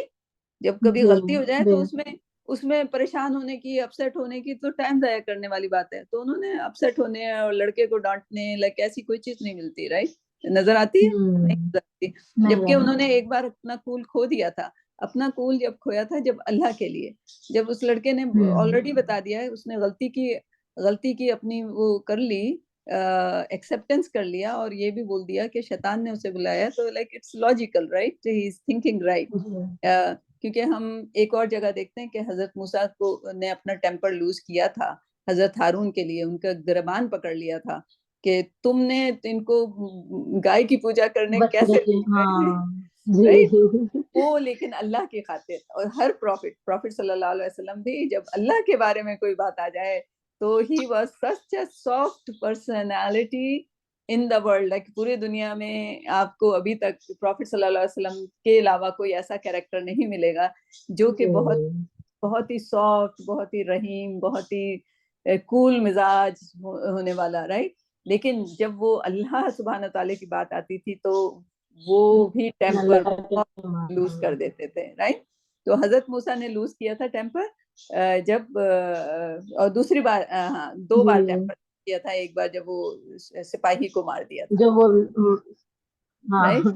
جب کبھی جی غلطی ہو جائے تو جی اس میں پریشان ہونے کی، اپسیٹ ہونے کی تو ٹائم ضائع کرنے والی بات ہے. تو انہوں نے اپسیٹ ہونے اور لڑکے کو ڈانٹنے لائک ایسی کوئی چیز نہیں ملتی، رائٹ؟ نظر آتی ہے؟ نہیں نظر آتی. جبکہ انہوں نے ایک بار اپنا کول کھو دیا تھا. اپنا کول جب کھویا تھا جب اللہ کے لیے، جب اس لڑکے نے آلریڈی بتا دیا ہے، اس نے غلطی کی اپنی وہ کر لی، ایکسیپٹنس کر لیا، اور یہ بھی بول دیا کہ شیطان نے اسے بلایا، تو like it's logical, right? He is thinking right. کیونکہ ہم ایک اور جگہ دیکھتے ہیں کہ حضرت موسیٰ نے اپنا ٹیمپر لوز کیا تھا حضرت ہارون کے لیے، ان کا گربان پکڑ لیا تھا کہ تم نے ان کو گائے کی پوجا کرنے بچڑے کیسے کی. دیا، ہاں جی رائٹ؟ وہ لیکن اللہ کی خاطر. اور ہر پروفٹ صلی اللہ علیہ وسلم بھی جب اللہ کے بارے میں کوئی بات آ جائے تو he was such a soft personality in the world. Like پوری دنیا میں آپ کو ابھی تک پروفٹ صلی اللہ علیہ وسلم کے علاوہ کوئی ایسا کیریکٹر نہیں ملے گا جو کہ بہت ہی سافٹ، بہت ہی رحیم، بہت ہی کول مزاج ہونے والا، رائٹ؟ لیکن جب وہ اللہ سبحانہ تعالیٰ کی بات آتی تھی تو وہ بھی ٹیمپر لوز کر دیتے تھے، رائٹ؟ تو حضرت موسیٰ نے لوز کیا تھا ٹیمپر جب اور دوسری بار دو بار ٹیمپر کیا تھا. ایک بار جب وہ سپاہی کو مار دیا تھا، جو وہ رائٹ؟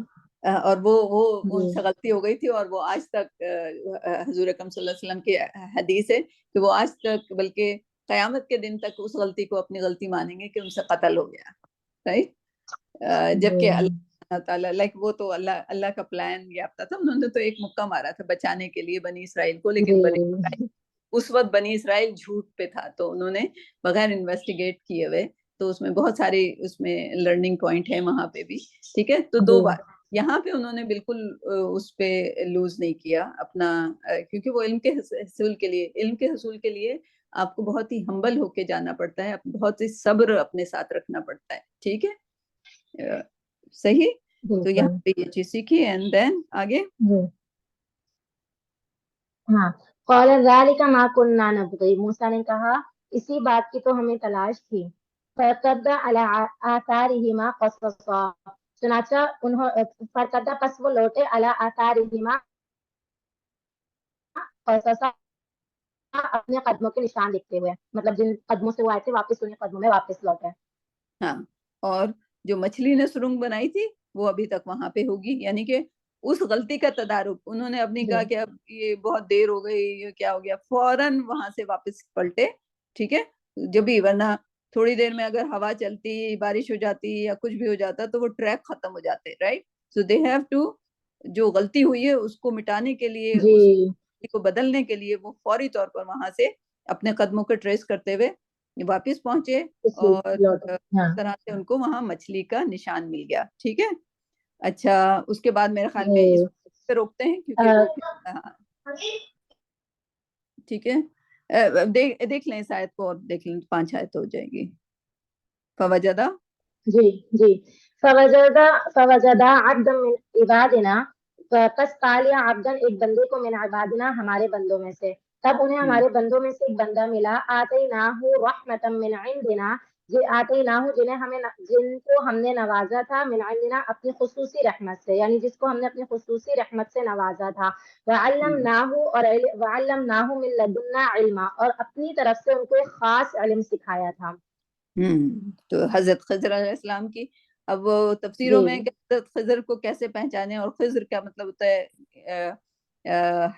اور وہ ان جی سے غلطی ہو گئی تھی، اور وہ آج تک حضور اکرم صلی اللہ علیہ وسلم کی حدیث ہے کہ وہ آج تک بلکہ قیامت کے دن تک اس غلطی کو اپنی غلطی مانیں گے کہ ان سے قتل ہو گیا، رائٹ؟ جبکہ اللہ تعالیٰ لائک وہ تو اللہ کا پلان یافتہ تھا. انہوں نے تو ایک مکہ مارا تھا بچانے کے لیے بنی اسرائیل کو، لیکن بنی اسرائیل اس وقت بنی اسرائیل جھوٹ پہ تھا، تو انہوں نے بغیر انویسٹیگیٹ کیے ہوئے، تو اس میں بہت ساری اس میں لرننگ پوائنٹ ہے وہاں پہ بھی. ٹھیک ہے. تو دو بار یہاں پہ انہوں نے بالکل اس پہ لوز نہیں کیا اپنا، کیونکہ وہ علم کے حصول کے لیے آپ کو بہت ہی ہمبل ہو کے جانا پڑتا ہے، بہت ہی صبر اپنے ساتھ رکھنا پڑتا ہے. ٹھیک ہے. صحیح. تو یہاں پہ یہ چیز سیکھی. اینڈ دین آگے قال ذلك ما كنا نبغي. موسیٰ نے کہا اسی بات کی تو ہمیں تلاش تھی. فارتد على آثارهما قصصا. چنانچہ فرتد پس وہ لوٹے على آثارهما قصصا اپنے قدموں کے نشان دیکھتے ہوئے، مطلب جن قدموں سے وہ آئے تھے واپس انہیں قدموں میں واپس لوٹے. ہاں. اور جو مچھلی نے سرنگ بنائی تھی وہ ابھی تک وہاں پہ ہوگی، یعنی کہ اس غلطی کا تدارک انہوں نے اپنی کہا کہ اب یہ بہت دیر ہو گئی، یہ کیا ہو گیا، فوراً وہاں سے واپس پلٹے ٹھیک ہے جب بھی، ورنہ تھوڑی دیر میں اگر ہوا چلتی، بارش ہو جاتی یا کچھ بھی ہو جاتا تو وہ ٹریک ختم ہو جاتے، right. So they have to, جو غلطی ہوئی ہے اس کو مٹانے کے لیے، جی اس کو بدلنے کے لیے وہ فوری طور پر وہاں سے اپنے قدموں کو ٹریس کرتے ہوئے واپس پہنچے، اسی اور لوٹ اس ہاں طرح سے ان کو وہاں مچھلی کا نشان مل گیا. ٹھیک ہے. اچھا اس کے بعد میرے خیال میں اس جی پہ روکتے ہیں کیونکہ وہ ٹھیک ہے. دیکھ لیں اس آیت کو، اور دیکھ لیں 5 آیت ہو جائے گی. فوجدہ جی جی فوجدا عبدا من عبادنا، پس پا لیا عبدا ایک بندے کو، من عبادنا ہمارے بندوں میں سے. تب انہیں ہمارے بندوں میں سے ایک بندہ ملا، آتیناہ رحمتا من عندنا، آتیناہ جن کو ہم نے نوازا تھا، من عندنا اپنی خصوصی رحمت سے، یعنی جس کو ہم نے اپنی خصوصی رحمت سے نوازا تھا. وعلمناہ من لدنا علما، اور اپنی طرف سے ان کو ایک خاص علم سکھایا تھا. تو حضرت خضر علیہ السلام کی، اب وہ تفسیروں جی میں کہ حضرت خضر کو کیسے پہچانے، اور خضر کیا مطلب ہوتا ہے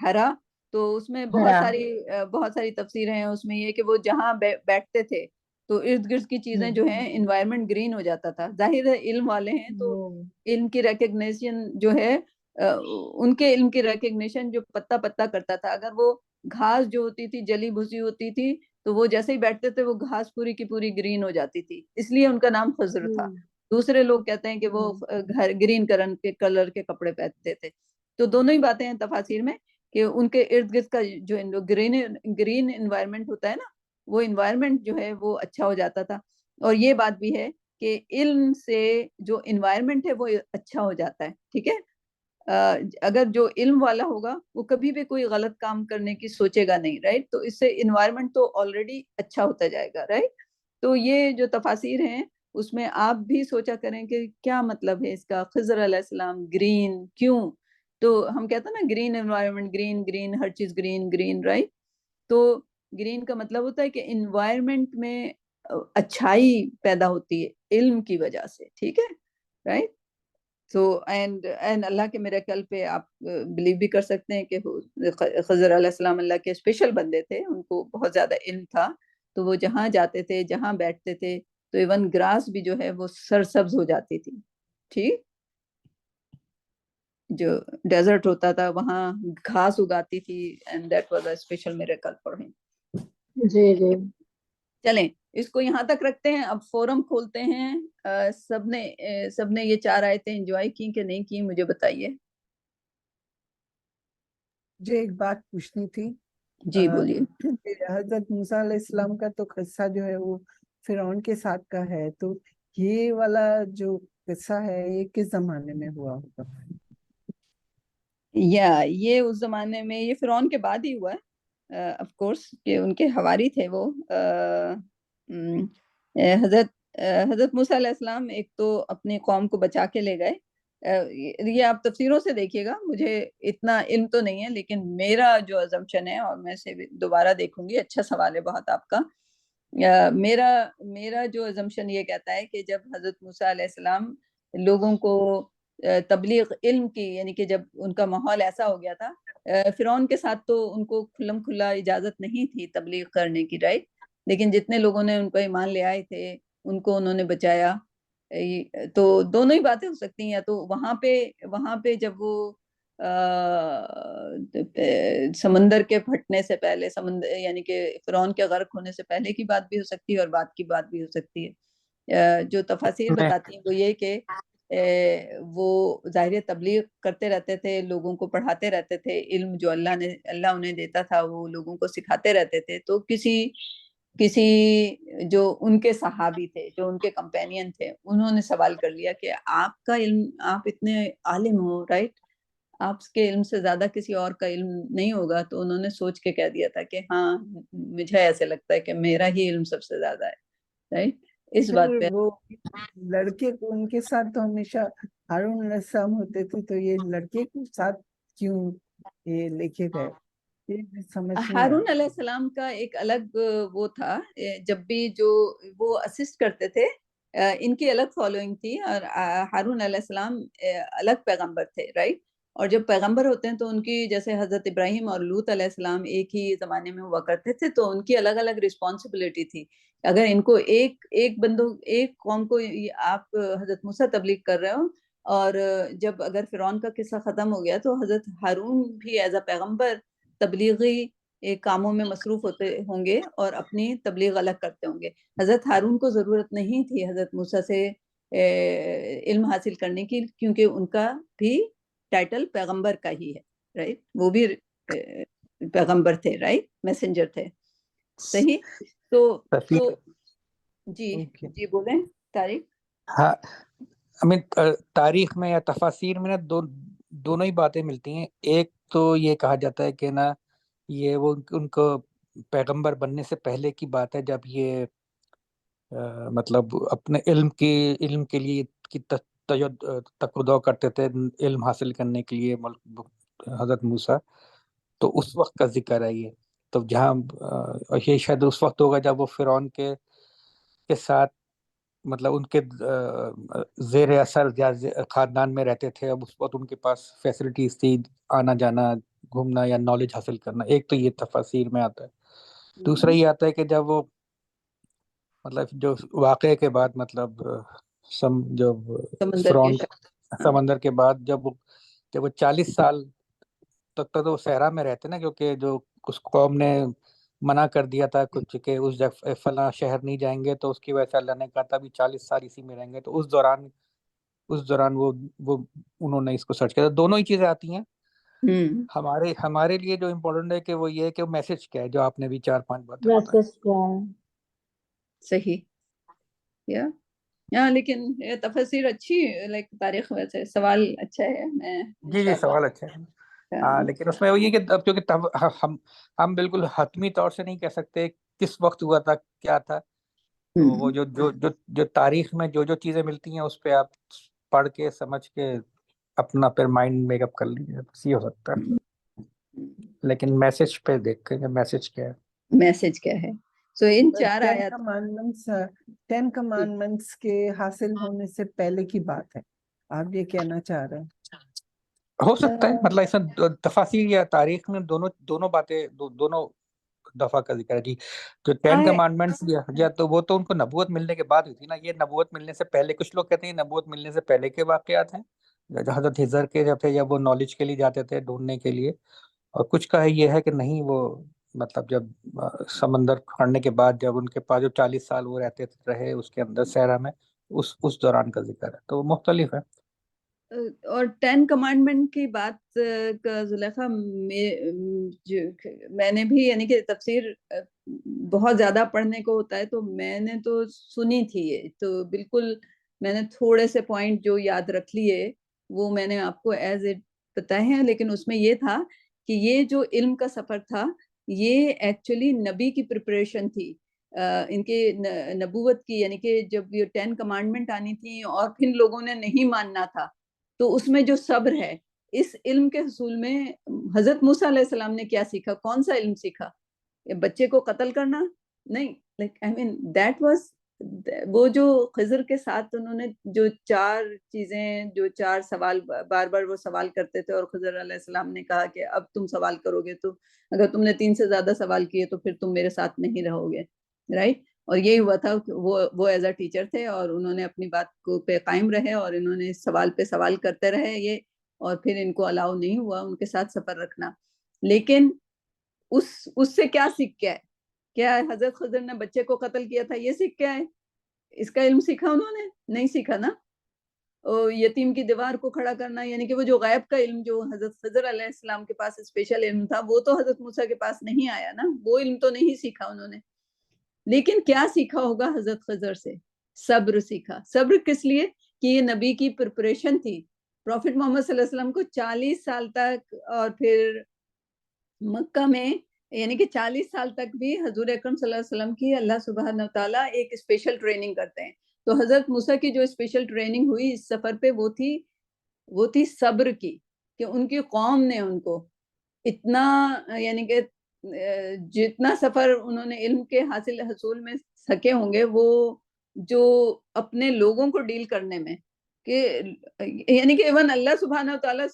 ہرا، تو اس میں ہرا بہت ساری تفسیریں ہیں. اس میں یہ کہ وہ جہاں بیٹھتے تھے تو ارد گرد کی چیزیں جو ہیں انوائرمنٹ گرین ہو جاتا تھا. ظاہر ہے علم والے ہیں تو علم کی ریکگنیشن جو ہے، ان کے علم کی ریکگنیشن جو پتا پتا کرتا تھا. اگر وہ گھاس جو ہوتی تھی جلی بھسی ہوتی تھی تو وہ جیسے ہی بیٹھتے تھے وہ گھاس پوری کی پوری گرین ہو جاتی تھی، اس لیے ان کا نام خضر تھا. دوسرے لوگ کہتے ہیں کہ وہ گرین کلر کے کپڑے پہنتے تھے. تو دونوں ہی باتیں ہیں تفاسیر میں کہ ان کے ارد گرد کا جو گرین انوائرمنٹ ہوتا ہے نا، وہ انوائرمنٹ جو ہے وہ اچھا ہو جاتا تھا. اور یہ بات بھی ہے کہ علم سے جو انوائرمنٹ ہے وہ اچھا ہو جاتا ہے. ٹھیک ہے. اگر جو علم والا ہوگا وہ کبھی بھی کوئی غلط کام کرنے کی سوچے گا نہیں، رائٹ. تو اس سے انوائرمنٹ تو آلریڈی اچھا ہوتا جائے گا، رائٹ. تو یہ جو تفاسیر ہیں اس میں آپ بھی سوچا کریں کہ کیا مطلب ہے اس کا. خضر علیہ السلام گرین کیوں؟ تو ہم کہتے ہیں نا گرین انوائرمنٹ، گرین ہر چیز گرین، رائٹ. تو گرین کا مطلب ہوتا ہے کہ انوائرمنٹ میں اچھائی پیدا ہوتی ہے علم کی وجہ سے. ٹھیک ہے، رائٹ. سو اینڈ اللہ کے میریکل پہ آپ بلیو بھی کر سکتے ہیں کہ خضر علیہ السلام اللہ کے اسپیشل بندے تھے، ان کو بہت زیادہ علم تھا. تو وہ جہاں جاتے تھے، جہاں بیٹھتے تھے، تو ایون گراس بھی جو ہے وہ سرسبز ہو جاتی تھی. ٹھیک، جو ڈیزرٹ ہوتا تھا وہاں گھاس اگاتی تھی. And that was a special miracle for ہم. جی جی چلیں اس کو یہاں تک رکھتے ہیں. اب فورم کھولتے ہیں. سب نے یہ 4 آیتیں انجوائے کی کہ نہیں کی، مجھے بتائیے. مجھے ایک بات پوچھنی تھی. جی بولیے. حضرت موسیٰ علیہ السلام کا تو قصہ جو ہے وہ فرعون کے ساتھ کا ہے، تو یہ والا جو قصہ ہے یہ کس زمانے میں ہوا ہوگا؟ یہ اس زمانے میں، یہ فرعون کے بعد ہی ہوا ہے آف کورس، کہ ان کے حواری تھے وہ. حضرت موسیٰ علیہ السلام ایک تو اپنی قوم کو بچا کے لے گئے. یہ آپ تفسیروں سے دیکھیے گا، مجھے اتنا علم تو نہیں ہے، لیکن میرا جو assumption ہے، اور میں سے دوبارہ دیکھوں گی، اچھا سوال ہے بہت آپ کا. میرا جو assumption یہ کہتا ہے کہ جب حضرت موسیٰ علیہ السلام لوگوں کو تبلیغ علم کی، یعنی کہ جب ان کا ماحول ایسا ہو گیا تھا، فرعون کے ساتھ تو ان کو کھلم کھلا اجازت نہیں تھی تبلیغ کرنے کی، رائٹ. لیکن جتنے لوگوں نے ان کو ایمان لے آئے تھے ان کو انہوں نے بچایا. تو دونوں ہی باتیں ہو سکتی ہیں. یا تو وہاں پہ جب وہ سمندر کے پھٹنے سے پہلے، سمندر یعنی کہ فرعون کے غرق ہونے سے پہلے کی بات بھی ہو سکتی ہے، اور بعد کی بات بھی ہو سکتی ہے. جو تفاسیر بتاتی ہیں وہ یہ کہ وہ ظاہر تبلیغ کرتے رہتے تھے، لوگوں کو پڑھاتے رہتے تھے. علم جو اللہ انہیں دیتا تھا وہ لوگوں کو سکھاتے رہتے تھے. تو کسی جو ان کے صحابی تھے، جو ان کے کمپینین تھے، انہوں نے سوال کر لیا کہ آپ کا علم، آپ اتنے عالم ہو، رائٹ، آپ کے علم سے زیادہ کسی اور کا علم نہیں ہوگا. تو انہوں نے سوچ کے کہہ دیا تھا کہ ہاں مجھے ایسے لگتا ہے کہ میرا ہی علم سب سے زیادہ ہے، رائٹ. اس بات پہ وہ لڑکے کو ان کے ساتھ تو ہمیشہ ہارون علیہ السلام ہوتے تھے، تو یہ لڑکے کے ساتھ کیوں یہ لکھے گئے؟ یہ سمجھ نہیں آیا. ہارون علیہ السلام کا ایک الگ وہ تھا، جب بھی جو وہ اسسٹ کرتے تھے ان کی الگ فالوئنگ تھی، اور ہارون علیہ السلام الگ پیغمبر تھے، رائٹ. اور جب پیغمبر ہوتے ہیں تو ان کی جیسے حضرت ابراہیم اور لوط علیہ السلام ایک ہی زمانے میں ہوا کرتے تھے، تو ان کی الگ الگ رسپانسبلٹی تھی. اگر ان کو ایک قوم کو آپ حضرت موسیٰ تبلیغ کر رہے ہو، اور جب اگر فرعون کا قصہ ختم ہو گیا تو حضرت ہارون بھی ایز اے پیغمبر تبلیغی کاموں میں مصروف ہوتے ہوں گے اور اپنی تبلیغ الگ کرتے ہوں گے. حضرت ہارون کو ضرورت نہیں تھی حضرت موسیٰ سے علم حاصل کرنے کی، کیونکہ ان کا بھی ٹائٹل پیغمبر کا ہی ہے، رائٹ؟ وہ بھی پیغمبر تھے، رائٹ؟ میسنجر تھے. صحیح. تو جی جی بولیں طارق. ہاں تاریخ میں یا تفاسیر میں نا دونوں ہی باتیں ملتی ہیں. ایک تو یہ کہا جاتا ہے کہ نا یہ وہ ان کو پیغمبر بننے سے پہلے کی بات ہے، جب یہ مطلب اپنے علم کے لیے کی تقدو کرتے تھے علم حاصل کرنے کے لیے حضرت موسیٰ. تو اس وقت کا ذکر ہے یہ. تو جہاں یہ شاید اس وقت ہوگا جب وہ فرعون کے ساتھ مطلب ان کے زیر اثر یا خاندان میں رہتے تھے. اب اس وقت ان کے پاس فیسلٹیز تھی آنا جانا گھومنا یا نالج حاصل کرنا. ایک تو یہ تفاسیر میں آتا ہے. دوسرا یہ آتا ہے کہ جب وہ مطلب جو واقعے کے بعد مطلب فرعون سمندر کے بعد جب وہ 40 سال تک تو صحرا میں رہتے نا، کیونکہ جو اس قوم نے منع کر دیا تھا کچھ کہ اس جگہ فلاں شہر نہیں جائیں گے، تو اس کی وجہ سے اللہ نے کہا تھا بھی 40 سال اسی میں رہیں گے. تو اس دوران وہ انہوں نے اس کو سرچ کیا. دونوں ہی چیزیں آتی ہیں. ہمارے لیے جو امپورٹنٹ ہے کہ وہ یہ ہے کہ میسج کیا ہے، جو آپ نے بھی 4-5 باتیں بتائیں. صحیح. لیکن یہ تفسیر اچھی لائک تاریخ ویسے سوال اچھا ہے. جی سوال اچھا ہے. ہاں لیکن اس میں وہی ہے کہ اب کیونکہ ہم بالکل حتمی طور سے نہیں کہہ سکتے کس وقت ہوا تھا کیا تھا. تو وہ جو تاریخ میں جو چیزیں ملتی ہیں اس پہ آپ پڑھ کے سمجھ کے اپنا پھر مائنڈ میک اپ کر لیجیے. بس یہ ہو سکتا ہے. لیکن میسج پہ دیکھ کے میسج کیا ہے. سو ان 4 آیات 10 کمانڈمنٹس کے حاصل ہونے سے پہلے کی بات ہے. آپ یہ کہنا چاہ رہے ہیں؟ ہو سکتا ہے. مطلب اس میں تفاسیر یا تاریخ میں دونوں باتیں دونوں دفعہ کا ذکر ہے. جی جو 10 کمانڈمنٹس یا تو وہ تو ان کو نبوت ملنے کے بعد ہوئی تھی نا. یہ نبوت ملنے سے پہلے. کچھ لوگ کہتے ہیں نبوت ملنے سے پہلے کے واقعات ہیں، حضرت خضر کے جب تھے، جب وہ نالج کے لیے جاتے تھے ڈھونڈنے کے لیے. اور کچھ کا یہ ہے کہ نہیں، وہ مطلب جب سمندر کھڑنے کے بعد جب ان کے پاس جو 40 سال وہ رہے اس کے اندر صحرا میں، اس دوران کا ذکر ہے. تو مختلف ہے. اور 10 کمانڈمنٹ کی بات کا زلیخا میں نے بھی یعنی کہ تفسیر بہت زیادہ پڑھنے کو ہوتا ہے، تو میں نے تو سنی تھی یہ. تو بالکل میں نے تھوڑے سے پوائنٹ جو یاد رکھ لیے وہ میں نے آپ کو ایز اٹ بتائے ہیں. لیکن اس میں یہ تھا کہ یہ جو علم کا سفر تھا یہ ایکچولی نبی کی پریپریشن تھی، ان کے نبوت کی. یعنی کہ جب یہ 10 کمانڈمنٹ آنی تھی اور پھر لوگوں نے نہیں ماننا تھا، تو اس میں جو صبر ہے، اس علم کے حصول میں حضرت موسیٰ علیہ السلام نے کیا سیکھا؟ کون سا علم سیکھا؟ بچے کو قتل کرنا نہیں. دیٹ واز وہ جو خضر کے ساتھ انہوں نے جو 4 چیزیں، جو 4 سوال بار بار وہ سوال کرتے تھے، اور خضر علیہ السلام نے کہا کہ اب تم سوال کرو گے تو اگر تم نے 3 سے زیادہ سوال کیے تو پھر تم میرے ساتھ نہیں رہو گے، رائٹ؟ اور یہی ہوا تھا. وہ ایز اے ٹیچر تھے اور انہوں نے اپنی بات کو پہ قائم رہے اور انہوں نے سوال پہ سوال کرتے رہے یہ، اور پھر ان کو الاؤ نہیں ہوا ان کے ساتھ سفر رکھنا. لیکن اس سے کیا سیکھ کے آئے؟ کیا حضرت خضر نے بچے کو قتل کیا تھا یہ سیکھ کے آئے؟ اس کا علم سیکھا انہوں نے؟ نہیں سیکھا نا. یتیم کی دیوار کو کھڑا کرنا، یعنی کہ وہ جو غیب کا علم جو حضرت خضر علیہ السلام کے پاس اسپیشل علم تھا، وہ تو حضرت موسیٰ کے پاس نہیں آیا نا. وہ علم تو نہیں سیکھا انہوں نے. لیکن کیا سیکھا ہوگا حضرت خضر سے؟ صبر سیکھا. صبر کس لیے؟ کہ یہ نبی کی پریپریشن تھی. پروفٹ محمد صلی اللہ علیہ وسلم کو 40 سال تک، اور پھر مکہ میں یعنی کہ 40 سال تک بھی حضور اکرم صلی اللہ علیہ وسلم کی اللہ سبحانہ وتعالیٰ ایک اسپیشل ٹریننگ کرتے ہیں. تو حضرت موسیٰ کی جو اسپیشل ٹریننگ ہوئی اس سفر پہ وہ تھی صبر کی، کہ ان کی قوم نے ان کو اتنا یعنی کہ جتنا سفر انہوں نے علم کے حصول میں سکے ہوں گے، وہ جو اپنے لوگوں کو ڈیل کرنے میں کہ یعنی کہ ایون اللہ سبحانہ تعالیٰ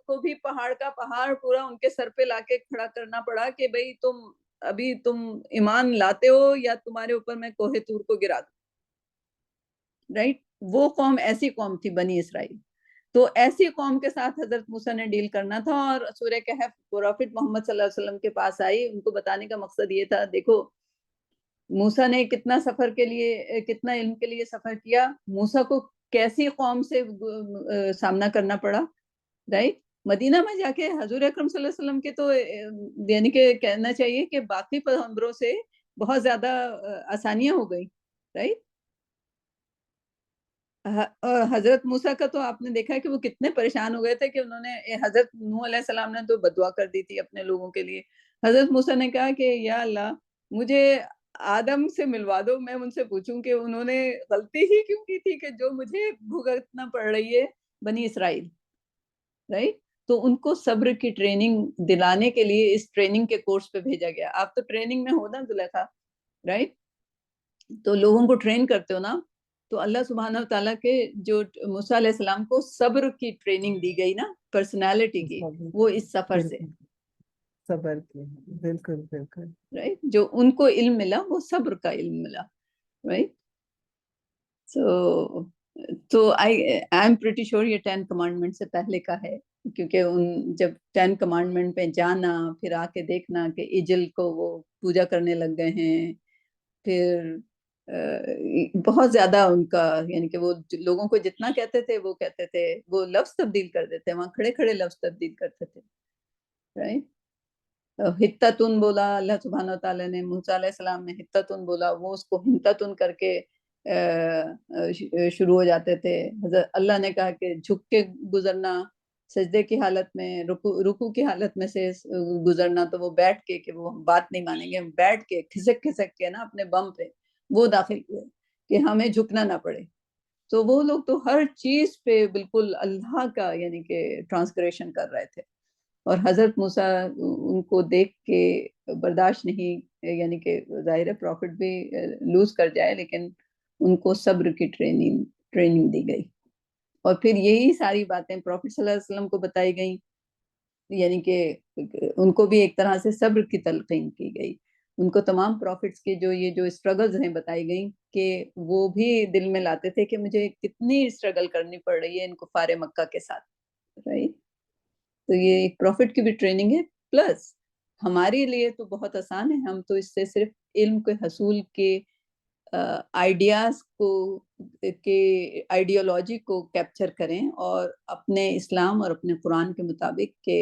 کو بھی پہاڑ کا پہاڑ پورا ان کے سر پہ لا کے کھڑا کرنا پڑا کہ بھئی تم ایمان لاتے ہو یا تمہارے اوپر میں کوہ طور کو گرا دوں. رائٹ, وہ قوم ایسی قوم تھی بنی اسرائیل. تو ایسی قوم کے ساتھ حضرت موسیٰ نے ڈیل کرنا تھا. اور سورہ کہف پروفٹ محمد صلی اللہ علیہ وسلم کے پاس آئی, ان کو بتانے کا مقصد یہ تھا, دیکھو موسیٰ نے کتنا علم کے لیے سفر کیا, موسیٰ کو کیسی قوم سے سامنا کرنا پڑا. رائٹ, مدینہ میں جا کے حضور اکرم صلی اللہ علیہ وسلم کے تو یعنی کہ کہنا چاہیے کہ باقی پیغمبروں سے بہت زیادہ آسانیاں ہو گئی. رائٹ, حضرت موسیٰ کا تو آپ نے دیکھا کہ وہ کتنے پریشان ہو گئے تھے کہ انہوں نے, حضرت نوح علیہ السلام نے تو بددعا کر دی تھی اپنے لوگوں کے لیے. حضرت موسیٰ نے کہا کہ یا اللہ مجھے آدم سے ملوا دو, میں ان سے پوچھوں کہ انہوں نے غلطی ہی کیوں کی تھی کہ جو مجھے بھگتنا پڑ رہی ہے بنی اسرائیل. رائٹ, تو ان کو صبر کی ٹریننگ دلانے کے لیے اس ٹریننگ کے کورس پہ بھیجا گیا. آپ تو ٹریننگ میں ہو نا زلیخا, رائٹ, تو لوگوں کو ٹرین کرتے ہو نا. تو اللہ سبحانہ تعالیٰ کے جو موسیٰ علیہ السلام کو صبر کی ٹریننگ دی گئی نا, پرسنالٹی کی, وہ اس سفر سے صبر کی. بالکل بالکل. رائٹ, جو ان کو علم ملا وہ صبر کا علم ملا. رائٹ, تو آئی ایم پریٹی شور یہ 10 کمانڈمنٹ سے پہلے کا ہے, کیونکہ جب 10 کمانڈمنٹ پہ جانا, پھر آ کے دیکھنا کہ ایجل کو وہ پوجا کرنے لگ گئے ہیں, پھر بہت زیادہ ان کا یعنی کہ وہ لوگوں کو جتنا کہتے تھے وہ کہتے تھے, وہ لفظ تبدیل کر دیتے, وہاں کھڑے کھڑے لفظ تبدیل کرتے تھے. رائٹ, حتتن بولا اللہ سبحانہ تعالیٰ نے, موسیٰ علیہ السلام نے حتتن بولا, وہ اس کو ہنتتن کر کے شروع ہو جاتے تھے. حضرت اللہ نے کہا کہ جھک کے گزرنا, سجدے کی حالت میں, رکوع کی حالت میں سے گزرنا, تو وہ بیٹھ کے کہ وہ بات نہیں مانیں گے, بیٹھ کے کھسک کھسک کے نا اپنے بم پہ وہ داخل ہوئے کہ ہمیں جھکنا نہ پڑے. تو وہ لوگ تو ہر چیز پہ بالکل اللہ کا یعنی کہ ٹرانسگریشن کر رہے تھے. اور حضرت موسیٰ ان کو دیکھ کے برداشت نہیں, یعنی کہ ظاہر پروفٹ بھی لوز کر جائے, لیکن ان کو صبر کی ٹریننگ دی گئی. اور پھر یہی ساری باتیں پروفٹ صلی اللہ علیہ وسلم کو بتائی گئیں, یعنی کہ ان کو بھی ایک طرح سے صبر کی تلقین کی گئی. ان کو تمام پروفٹس کے جو اسٹرگلز ہیں بتائی گئیں کہ وہ بھی دل میں لاتے تھے کہ مجھے کتنی اسٹرگل کرنی پڑ رہی ہے ان کفار مکہ کے ساتھ. رائٹ, تو یہ ایک پروفٹ کی بھی ٹریننگ ہے. پلس ہمارے لیے تو بہت آسان ہے, ہم تو اس سے صرف علم کے حصول کے آئیڈیاز کو کے آئیڈیالوجی کو کیپچر کریں اور اپنے اسلام اور اپنے قرآن کے مطابق کہ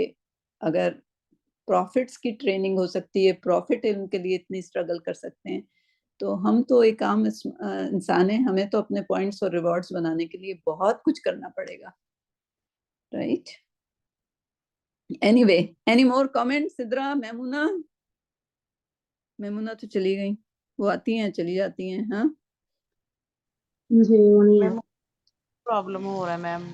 اگر پروفٹس کی ٹریننگ ہو سکتی ہے, پروفٹ علم کے لیے اتنی اسٹرگل کر سکتے ہیں, تو ہم تو ایک عام انسان ہیں, ہمیں تو اپنے پوائنٹس اور ریوارڈس بنانے کے لیے بہت کچھ کرنا پڑے گا. Right, any, any more comment? Sidra, Maimoona تو چلی گئی, وہ آتی ہیں چلی جاتی ہیں. ہاں جی وہ نہیں ہے. پرابلم ہو رہا ہے میم.